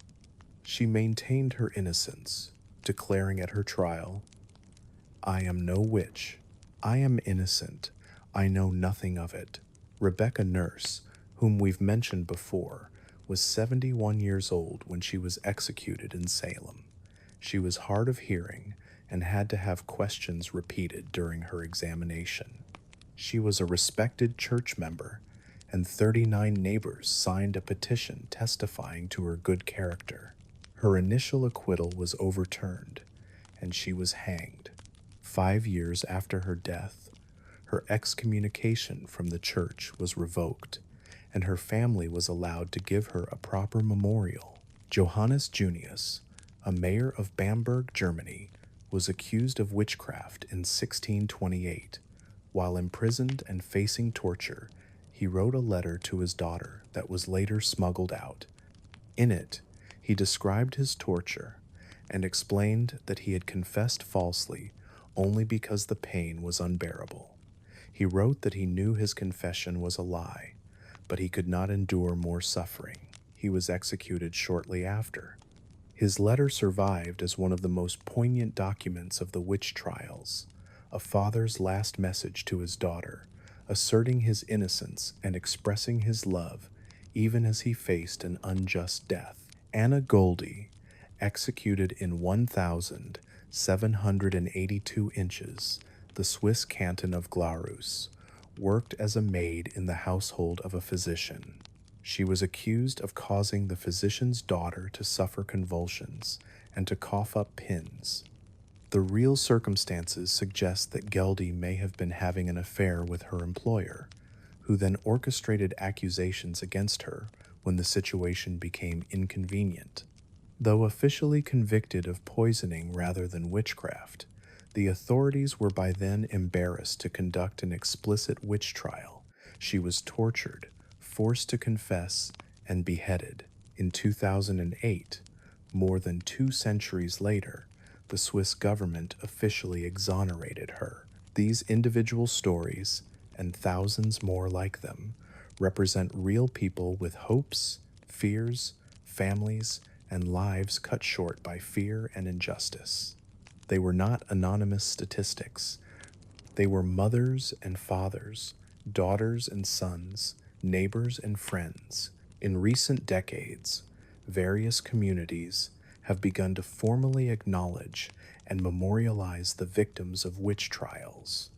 She maintained her innocence, declaring at her trial, "I am no witch. I am innocent. I know nothing of it." Rebecca Nurse, whom we've mentioned before, was 71 years old when she was executed in Salem. She was hard of hearing and had to have questions repeated during her examination. She was a respected church member, and 39 neighbors signed a petition testifying to her good character. Her initial acquittal was overturned, and she was hanged. 5 years after her death, her excommunication from the church was revoked, and her family was allowed to give her a proper memorial. Johannes Junius, a mayor of Bamberg, Germany, was accused of witchcraft in 1628. While imprisoned and facing torture, he wrote a letter to his daughter that was later smuggled out. In it, he described his torture and explained that he had confessed falsely only because the pain was unbearable. He wrote that he knew his confession was a lie, but he could not endure more suffering. He was executed shortly after. His letter survived as one of the most poignant documents of the witch trials, a father's last message to his daughter, asserting his innocence and expressing his love even as he faced an unjust death. Anna Goldie, executed in 1782 inches, the Swiss canton of Glarus, worked as a maid in the household of a physician. She was accused of causing the physician's daughter to suffer convulsions and to cough up pins. The real circumstances suggest that Geldy may have been having an affair with her employer, who then orchestrated accusations against her when the situation became inconvenient. Though officially convicted of poisoning rather than witchcraft, the authorities were by then embarrassed to conduct an explicit witch trial. She was tortured, forced to confess, and beheaded. In 2008, more than 2 centuries later, the Swiss government officially exonerated her. These individual stories, and thousands more like them, represent real people with hopes, fears, families, and lives cut short by fear and injustice. They were not anonymous statistics. They were mothers and fathers, daughters and sons, neighbors and friends. In recent decades, various communities have begun to formally acknowledge and memorialize the victims of witch trials.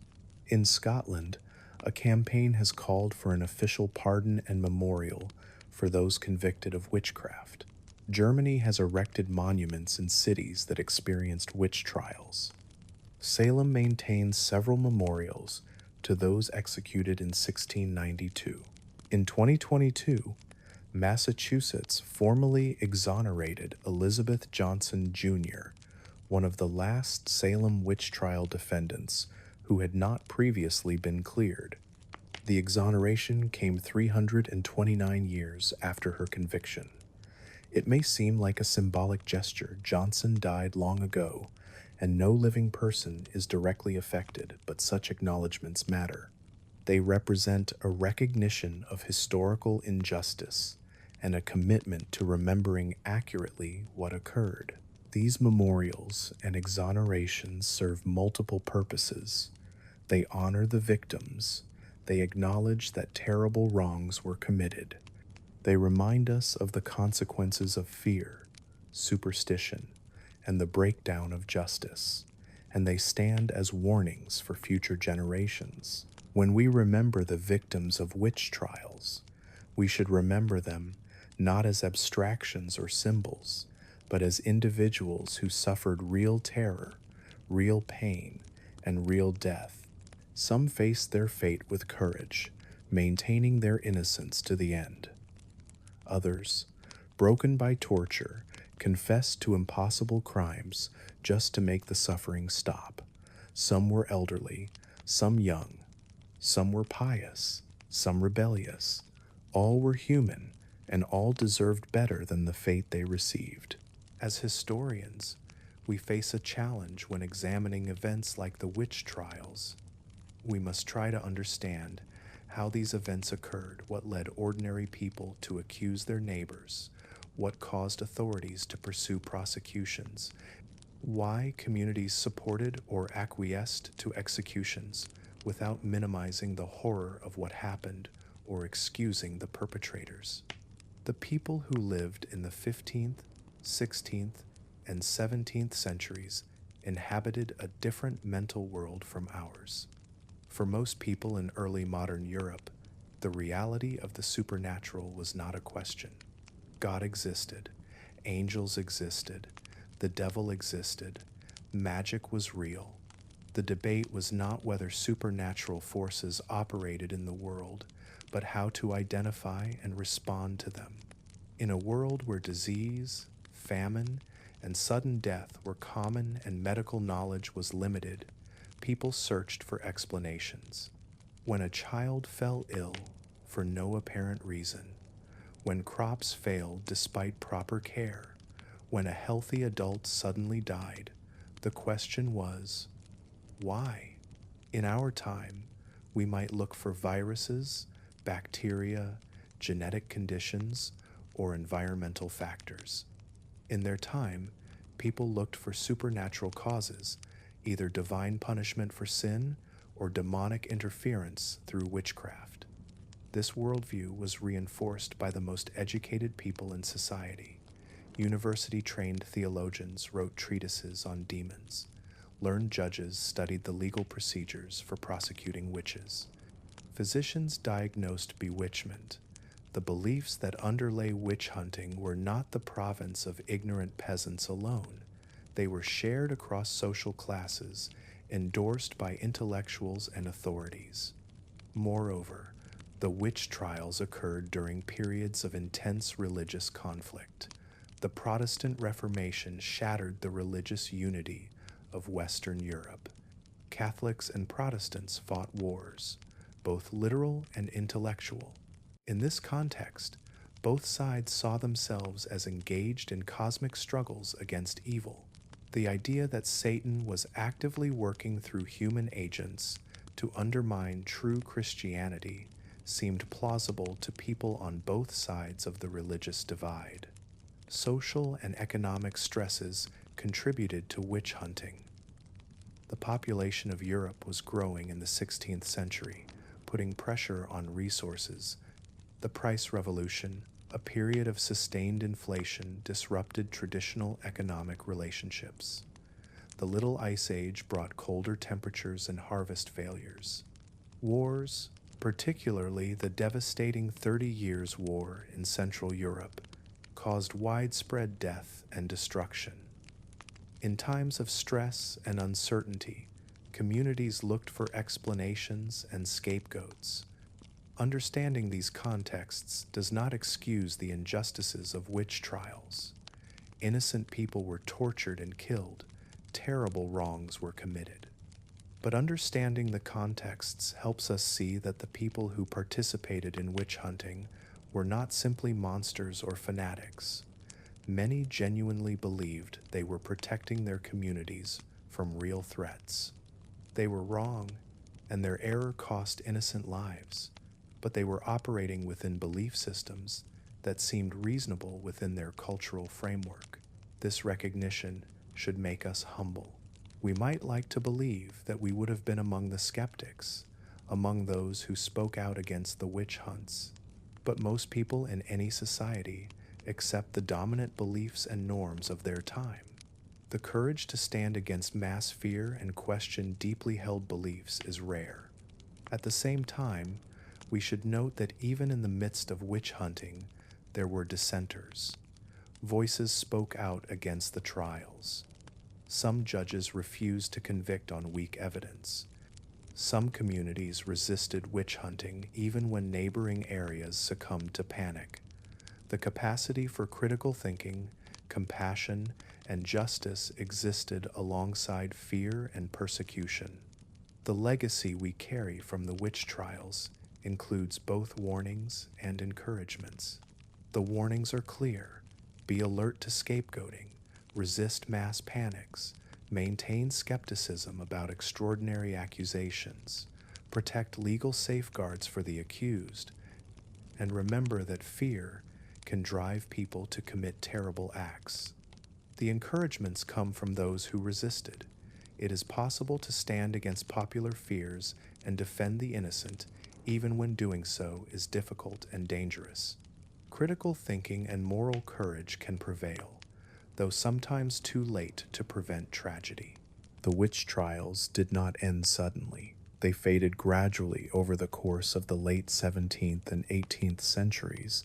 In Scotland, a campaign has called for an official pardon and memorial for those convicted of witchcraft. Germany has erected monuments in cities that experienced witch trials. Salem maintains several memorials to those executed in 1692. In 2022, Massachusetts formally exonerated Elizabeth Johnson Jr., one of the last Salem witch trial defendants who had not previously been cleared. The exoneration came 329 years after her conviction. It may seem like a symbolic gesture. Johnson died long ago, and no living person is directly affected, but such acknowledgments matter. They represent a recognition of historical injustice and a commitment to remembering accurately what occurred. These memorials and exonerations serve multiple purposes. They honor the victims. They acknowledge that terrible wrongs were committed. They remind us of the consequences of fear, superstition, and the breakdown of justice, and they stand as warnings for future generations. When we remember the victims of witch trials, we should remember them not as abstractions or symbols, but as individuals who suffered real terror, real pain, and real death. Some faced their fate with courage, maintaining their innocence to the end. Others, broken by torture, confessed to impossible crimes just to make the suffering stop. Some were elderly, some young, some were pious, some rebellious. All were human, and all deserved better than the fate they received. As historians, we face a challenge when examining events like the witch trials. We must try to understand how these events occurred, what led ordinary people to accuse their neighbors, what caused authorities to pursue prosecutions, why communities supported or acquiesced to executions without minimizing the horror of what happened or excusing the perpetrators. The people who lived in the 15th, 16th, and 17th centuries inhabited a different mental world from ours. For most people in early modern Europe, the reality of the supernatural was not a question. God existed, angels existed, the devil existed, magic was real. The debate was not whether supernatural forces operated in the world, but how to identify and respond to them. In a world where disease, famine, and sudden death were common and medical knowledge was limited, people searched for explanations. When a child fell ill for no apparent reason, when crops failed despite proper care, when a healthy adult suddenly died, the question was, why? In our time, we might look for viruses, bacteria, genetic conditions, or environmental factors. In their time, people looked for supernatural causes, either divine punishment for sin or demonic interference through witchcraft. This worldview was reinforced by the most educated people in society. University-trained theologians wrote treatises on demons. Learned judges studied the legal procedures for prosecuting witches. Physicians diagnosed bewitchment. The beliefs that underlay witch hunting were not the province of ignorant peasants alone. They were shared across social classes, endorsed by intellectuals and authorities. Moreover, the witch trials occurred during periods of intense religious conflict. The Protestant Reformation shattered the religious unity of Western Europe. Catholics and Protestants fought wars, both literal and intellectual. In this context, both sides saw themselves as engaged in cosmic struggles against evil. The idea that Satan was actively working through human agents to undermine true Christianity seemed plausible to people on both sides of the religious divide. Social and economic stresses contributed to witch hunting. The population of Europe was growing in the 16th century, putting pressure on resources. The price revolution, a period of sustained inflation, disrupted traditional economic relationships. The Little Ice Age brought colder temperatures and harvest failures. Wars, particularly the devastating 30 Years' War in Central Europe, caused widespread death and destruction. In times of stress and uncertainty, communities looked for explanations and scapegoats. Understanding these contexts does not excuse the injustices of witch trials. Innocent people were tortured and killed. Terrible wrongs were committed. But understanding the contexts helps us see that the people who participated in witch hunting were not simply monsters or fanatics. Many genuinely believed they were protecting their communities from real threats. They were wrong, and their error cost innocent lives, but they were operating within belief systems that seemed reasonable within their cultural framework. This recognition should make us humble. We might like to believe that we would have been among the skeptics, among those who spoke out against the witch hunts, but most people in any society accept the dominant beliefs and norms of their time. The courage to stand against mass fear and question deeply held beliefs is rare. At the same time, we should note that even in the midst of witch hunting, there were dissenters. Voices spoke out against the trials. Some judges refused to convict on weak evidence. Some communities resisted witch hunting even when neighboring areas succumbed to panic. The capacity for critical thinking, compassion, and justice existed alongside fear and persecution. The legacy we carry from the witch trials includes both warnings and encouragements. The warnings are clear: be alert to scapegoating, resist mass panics, maintain skepticism about extraordinary accusations, protect legal safeguards for the accused, and remember that fear can drive people to commit terrible acts. The encouragements come from those who resisted. It is possible to stand against popular fears and defend the innocent, even when doing so is difficult and dangerous. Critical thinking and moral courage can prevail, though sometimes too late to prevent tragedy. The witch trials did not end suddenly. They faded gradually over the course of the late 17th and 18th centuries,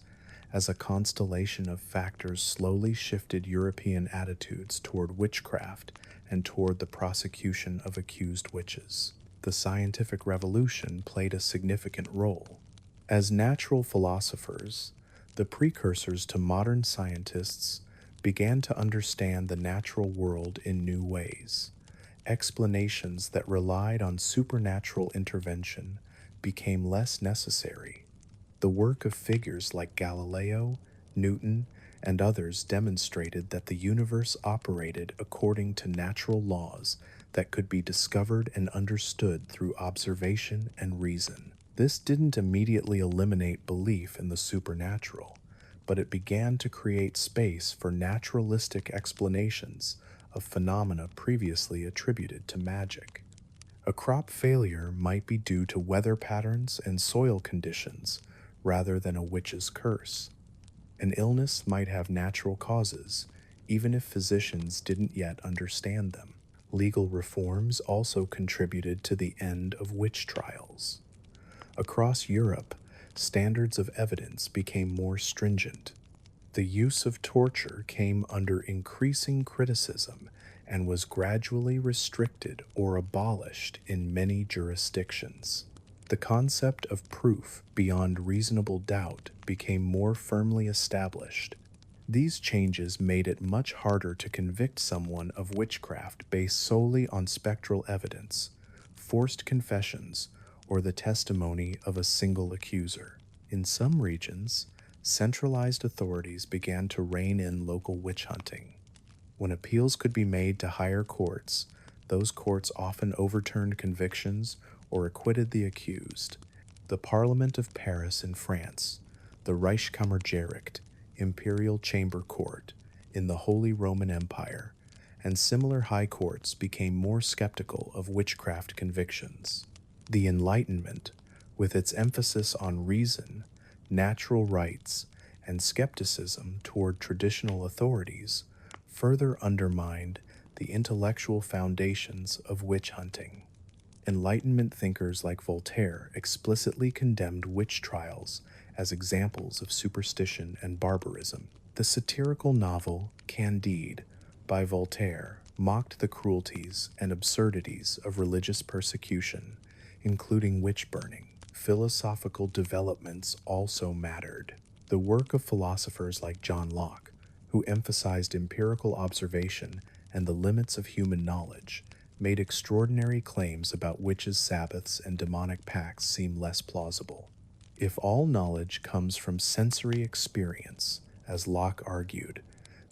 as a constellation of factors slowly shifted European attitudes toward witchcraft and toward the prosecution of accused witches. The scientific revolution played a significant role. As natural philosophers, the precursors to modern scientists began to understand the natural world in new ways. Explanations that relied on supernatural intervention became less necessary. The work of figures like Galileo, Newton, and others demonstrated that the universe operated according to natural laws that could be discovered and understood through observation and reason. This didn't immediately eliminate belief in the supernatural, but it began to create space for naturalistic explanations of phenomena previously attributed to magic. A crop failure might be due to weather patterns and soil conditions rather than a witch's curse. An illness might have natural causes, even if physicians didn't yet understand them. Legal reforms also contributed to the end of witch trials. Across Europe, standards of evidence became more stringent. The use of torture came under increasing criticism and was gradually restricted or abolished in many jurisdictions. The concept of proof beyond reasonable doubt became more firmly established. These changes made it much harder to convict someone of witchcraft based solely on spectral evidence, forced confessions, or the testimony of a single accuser. In some regions, centralized authorities began to rein in local witch hunting. When appeals could be made to higher courts, those courts often overturned convictions or acquitted the accused. The Parliament of Paris in France, the Reichskammergericht, Imperial Chamber Court in the Holy Roman Empire, and similar high courts became more skeptical of witchcraft convictions. The Enlightenment, with its emphasis on reason, natural rights, and skepticism toward traditional authorities, further undermined the intellectual foundations of witch hunting. Enlightenment thinkers like Voltaire explicitly condemned witch trials as examples of superstition and barbarism. The satirical novel Candide by Voltaire mocked the cruelties and absurdities of religious persecution, including witch burning. Philosophical developments also mattered. The work of philosophers like John Locke, who emphasized empirical observation and the limits of human knowledge, made extraordinary claims about witches' sabbaths and demonic pacts seem less plausible. If all knowledge comes from sensory experience, as Locke argued,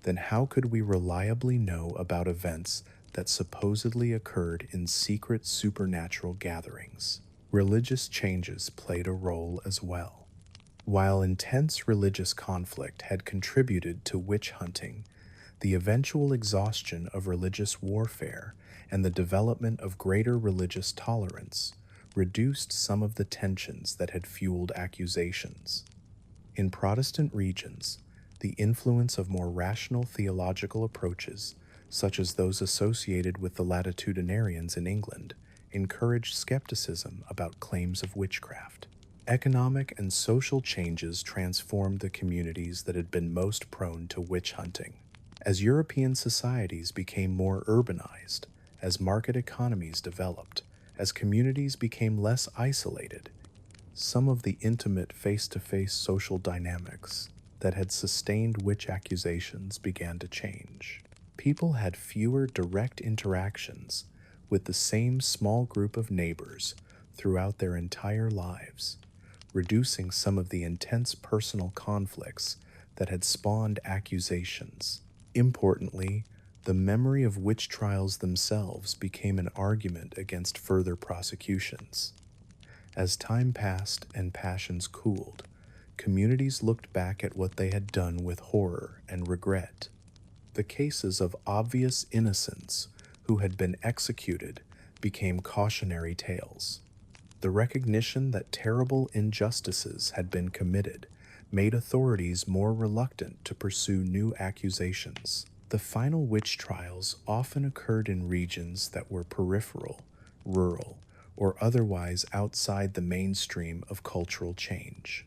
then how could we reliably know about events that supposedly occurred in secret supernatural gatherings? Religious changes played a role as well. While intense religious conflict had contributed to witch hunting, the eventual exhaustion of religious warfare and the development of greater religious tolerance reduced some of the tensions that had fueled accusations. In Protestant regions, the influence of more rational theological approaches, such as those associated with the latitudinarians in England, encouraged skepticism about claims of witchcraft. Economic and social changes transformed the communities that had been most prone to witch hunting. As European societies became more urbanized, as market economies developed, as communities became less isolated, some of the intimate face-to-face social dynamics that had sustained witch accusations began to change. People had fewer direct interactions with the same small group of neighbors throughout their entire lives, reducing some of the intense personal conflicts that had spawned accusations. Importantly, the memory of witch trials themselves became an argument against further prosecutions. As time passed and passions cooled, communities looked back at what they had done with horror and regret. The cases of obvious innocents who had been executed became cautionary tales. The recognition that terrible injustices had been committed made authorities more reluctant to pursue new accusations. The final witch trials often occurred in regions that were peripheral, rural, or otherwise outside the mainstream of cultural change.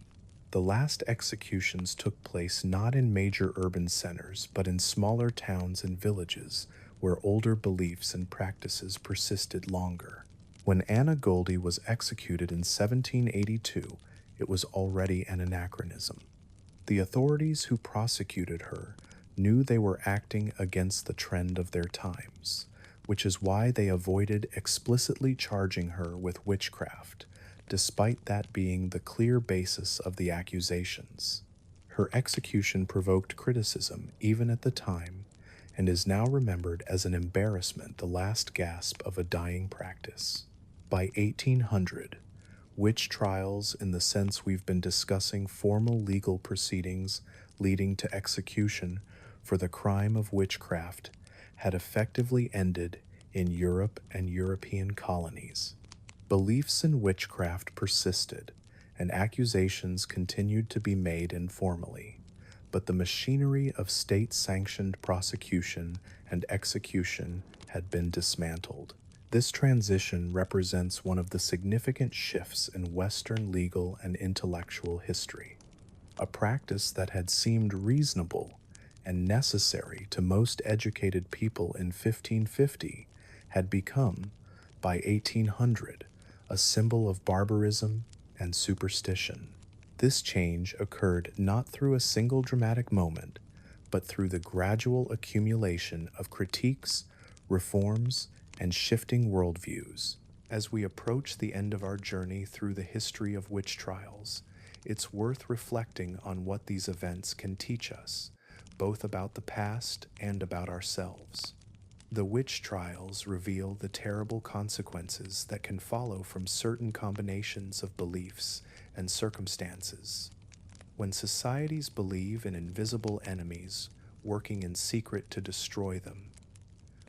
The last executions took place not in major urban centers, but in smaller towns and villages where older beliefs and practices persisted longer. When Anna Goldie was executed in 1782, it was already an anachronism. The authorities who prosecuted her knew they were acting against the trend of their times, which is why they avoided explicitly charging her with witchcraft, despite that being the clear basis of the accusations. Her execution provoked criticism even at the time, and is now remembered as an embarrassment, the last gasp of a dying practice. By 1800, witch trials, in the sense we've been discussing, formal legal proceedings leading to execution for the crime of witchcraft, had effectively ended in Europe and European colonies. Beliefs in witchcraft persisted, and accusations continued to be made informally, but the machinery of state-sanctioned prosecution and execution had been dismantled. This transition represents one of the significant shifts in Western legal and intellectual history. A practice that had seemed reasonable and necessary to most educated people in 1550 had become, by 1800, a symbol of barbarism and superstition. This change occurred not through a single dramatic moment, but through the gradual accumulation of critiques, reforms, and shifting worldviews. As we approach the end of our journey through the history of witch trials, it's worth reflecting on what these events can teach us, both about the past and about ourselves. The witch trials reveal the terrible consequences that can follow from certain combinations of beliefs and circumstances. When societies believe in invisible enemies working in secret to destroy them,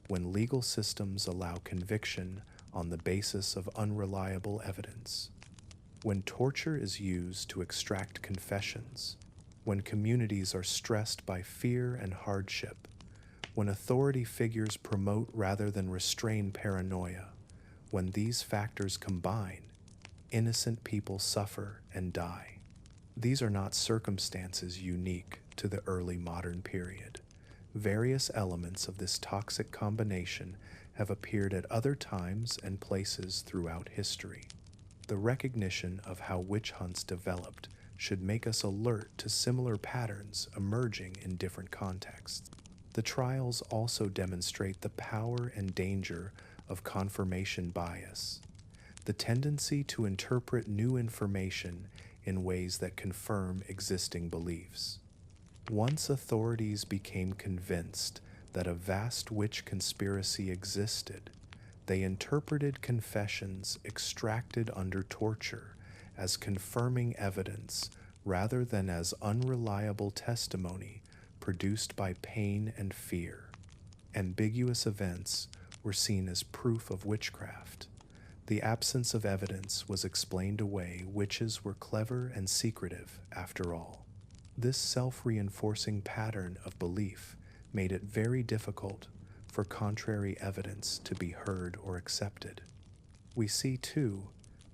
when legal systems allow conviction on the basis of unreliable evidence, when torture is used to extract confessions, when communities are stressed by fear and hardship, when authority figures promote rather than restrain paranoia, when these factors combine, innocent people suffer and die. These are not circumstances unique to the early modern period. Various elements of this toxic combination have appeared at other times and places throughout history. The recognition of how witch hunts developed should make us alert to similar patterns emerging in different contexts. The trials also demonstrate the power and danger of confirmation bias, the tendency to interpret new information in ways that confirm existing beliefs. Once authorities became convinced that a vast witch conspiracy existed, they interpreted confessions extracted under torture as confirming evidence rather than as unreliable testimony produced by pain and fear. Ambiguous events were seen as proof of witchcraft. The absence of evidence was explained away. Witches were clever and secretive, after all. This self-reinforcing pattern of belief made it very difficult for contrary evidence to be heard or accepted. We see, too,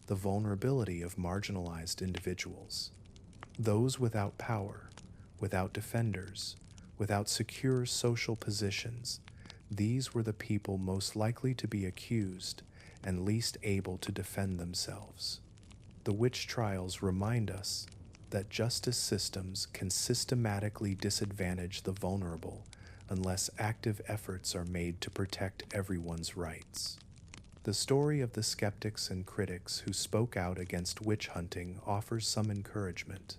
the vulnerability of marginalized individuals. Those without power, without defenders, without secure social positions, these were the people most likely to be accused and least able to defend themselves. The witch trials remind us that justice systems can systematically disadvantage the vulnerable unless active efforts are made to protect everyone's rights. The story of the skeptics and critics who spoke out against witch hunting offers some encouragement.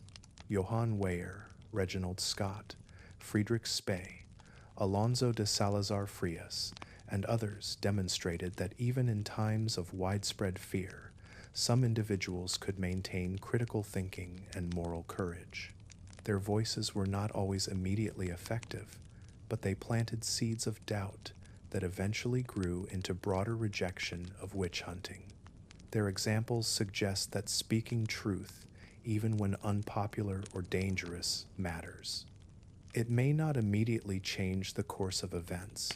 Johann Weyer, Reginald Scott, Friedrich Spey, Alonso de Salazar Frias, and others demonstrated that even in times of widespread fear, some individuals could maintain critical thinking and moral courage. Their voices were not always immediately effective, but they planted seeds of doubt that eventually grew into broader rejection of witch hunting. Their examples suggest that speaking truth, even when unpopular or dangerous, matters. It may not immediately change the course of events,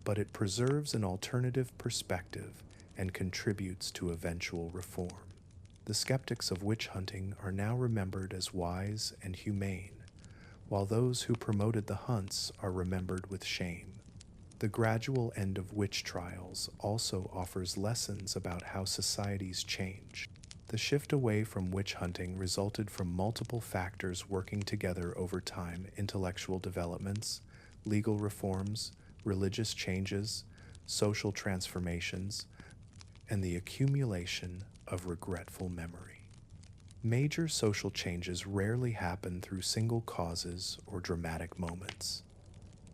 but it preserves an alternative perspective and contributes to eventual reform. The skeptics of witch hunting are now remembered as wise and humane, while those who promoted the hunts are remembered with shame. The gradual end of witch trials also offers lessons about how societies change. The shift away from witch hunting resulted from multiple factors working together over time: intellectual developments, legal reforms, religious changes, social transformations, and the accumulation of regretful memory. Major social changes rarely happen through single causes or dramatic moments.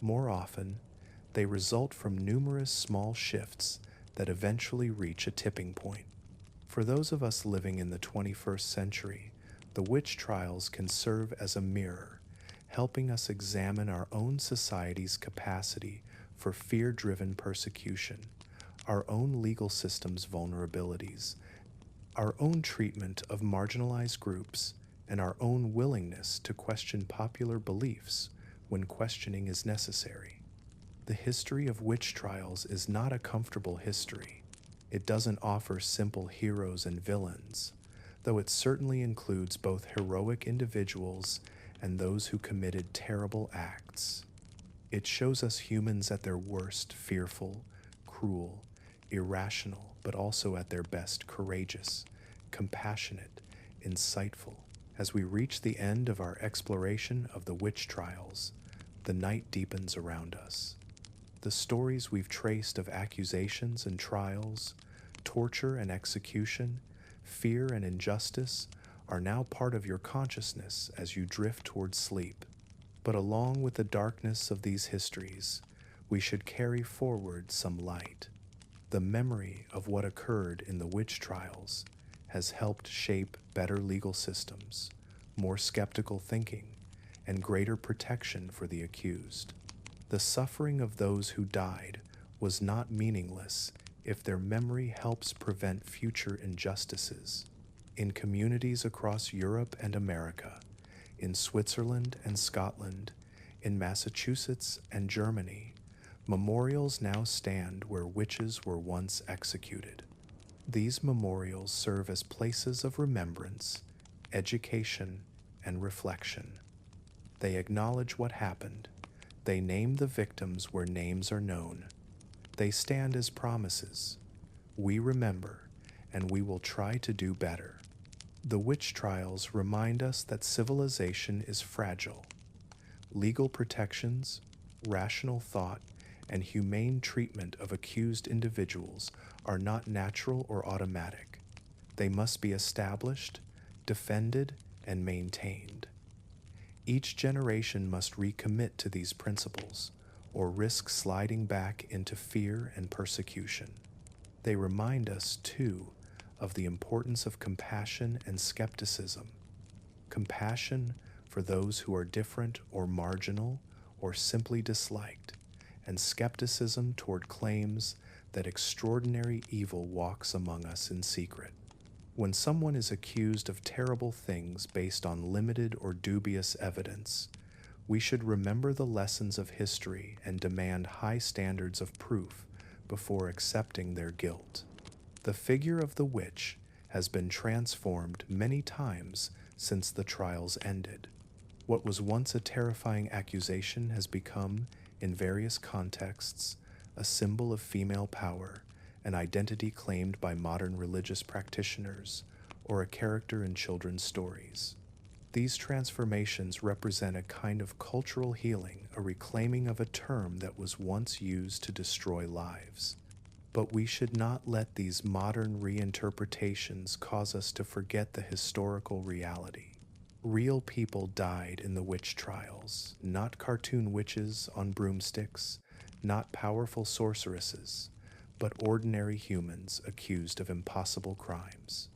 More often, they result from numerous small shifts that eventually reach a tipping point. For those of us living in the 21st century, the witch trials can serve as a mirror, helping us examine our own society's capacity for fear-driven persecution, our own legal system's vulnerabilities, our own treatment of marginalized groups, and our own willingness to question popular beliefs when questioning is necessary. The history of witch trials is not a comfortable history. It doesn't offer simple heroes and villains, though it certainly includes both heroic individuals and those who committed terrible acts. It shows us humans at their worst, fearful, cruel, irrational, but also at their best, courageous, compassionate, insightful. As we reach the end of our exploration of the witch trials, the night deepens around us. The stories we've traced of accusations and trials, torture and execution, fear and injustice are now part of your consciousness as you drift towards sleep. But along with the darkness of these histories, we should carry forward some light. The memory of what occurred in the witch trials has helped shape better legal systems, more skeptical thinking, and greater protection for the accused. The suffering of those who died was not meaningless if their memory helps prevent future injustices. In communities across Europe and America, in Switzerland and Scotland, in Massachusetts and Germany, memorials now stand where witches were once executed. These memorials serve as places of remembrance, education, and reflection. They acknowledge what happened. They name the victims where names are known. They stand as promises. We remember, and we will try to do better. The witch trials remind us that civilization is fragile. Legal protections, rational thought, and humane treatment of accused individuals are not natural or automatic. They must be established, defended, and maintained. Each generation must recommit to these principles, or risk sliding back into fear and persecution. They remind us, too, of the importance of compassion and skepticism. Compassion for those who are different or marginal or simply disliked, and skepticism toward claims that extraordinary evil walks among us in secret. When someone is accused of terrible things based on limited or dubious evidence, we should remember the lessons of history and demand high standards of proof before accepting their guilt. The figure of the witch has been transformed many times since the trials ended. What was once a terrifying accusation has become, in various contexts, a symbol of female power, an identity claimed by modern religious practitioners, or a character in children's stories. These transformations represent a kind of cultural healing, a reclaiming of a term that was once used to destroy lives. But we should not let these modern reinterpretations cause us to forget the historical reality. Real people died in the witch trials, not cartoon witches on broomsticks, not powerful sorceresses, but ordinary humans accused of impossible crimes.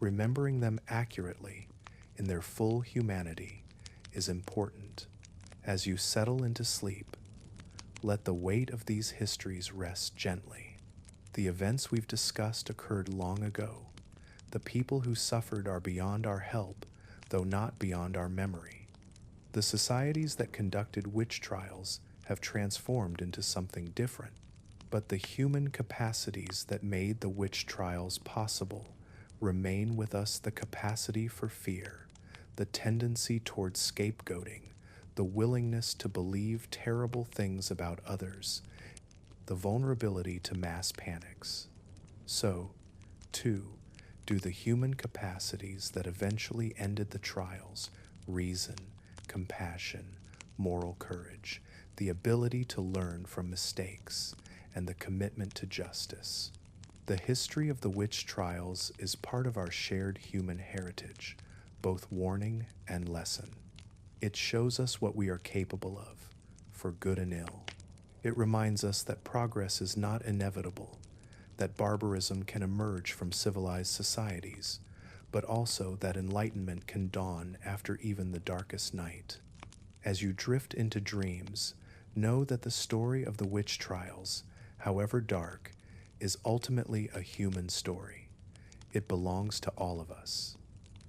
Remembering them accurately, in their full humanity, is important. As you settle into sleep, let the weight of these histories rest gently. The events we've discussed occurred long ago. The people who suffered are beyond our help, though not beyond our memory. The societies that conducted witch trials have transformed into something different, but the human capacities that made the witch trials possible remain with us: the capacity for fear, the tendency towards scapegoating, the willingness to believe terrible things about others, the vulnerability to mass panics. So, too, do the human capacities that eventually ended the trials: reason, compassion, moral courage, the ability to learn from mistakes, and the commitment to justice. The history of the witch trials is part of our shared human heritage, both warning and lesson. It shows us what we are capable of, for good and ill. It reminds us that progress is not inevitable, that barbarism can emerge from civilized societies, but also that enlightenment can dawn after even the darkest night. As you drift into dreams, know that the story of the witch trials, however dark, is ultimately a human story. It belongs to all of us.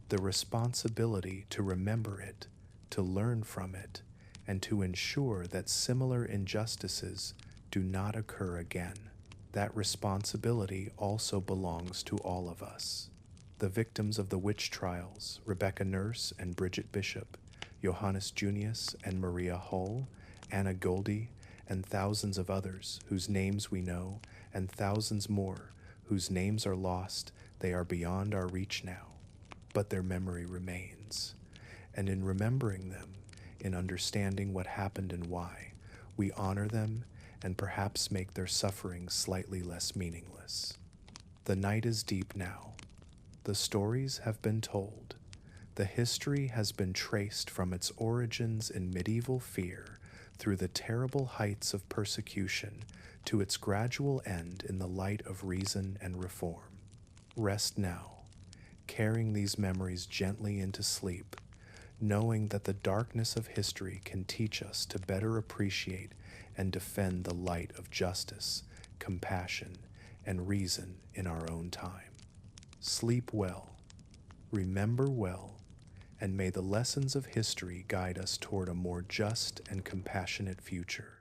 The responsibility to remember it, to learn from it, and to ensure that similar injustices do not occur again. that responsibility also belongs to all of us. The victims of the witch trials, Rebecca Nurse and Bridget Bishop, Johannes Junius and Maria Hull, Anna Goldie, and thousands of others whose names we know, and thousands more whose names are lost, they are beyond our reach now. But their memory remains. And in remembering them, in understanding what happened and why, we honor them and perhaps make their suffering slightly less meaningless. The night is deep now. The stories have been told. The history has been traced from its origins in medieval fear through the terrible heights of persecution to its gradual end in the light of reason and reform. Rest now, carrying these memories gently into sleep, knowing that the darkness of history can teach us to better appreciate and defend the light of justice, compassion, and reason in our own time. Sleep well, remember well, and may the lessons of history guide us toward a more just and compassionate future.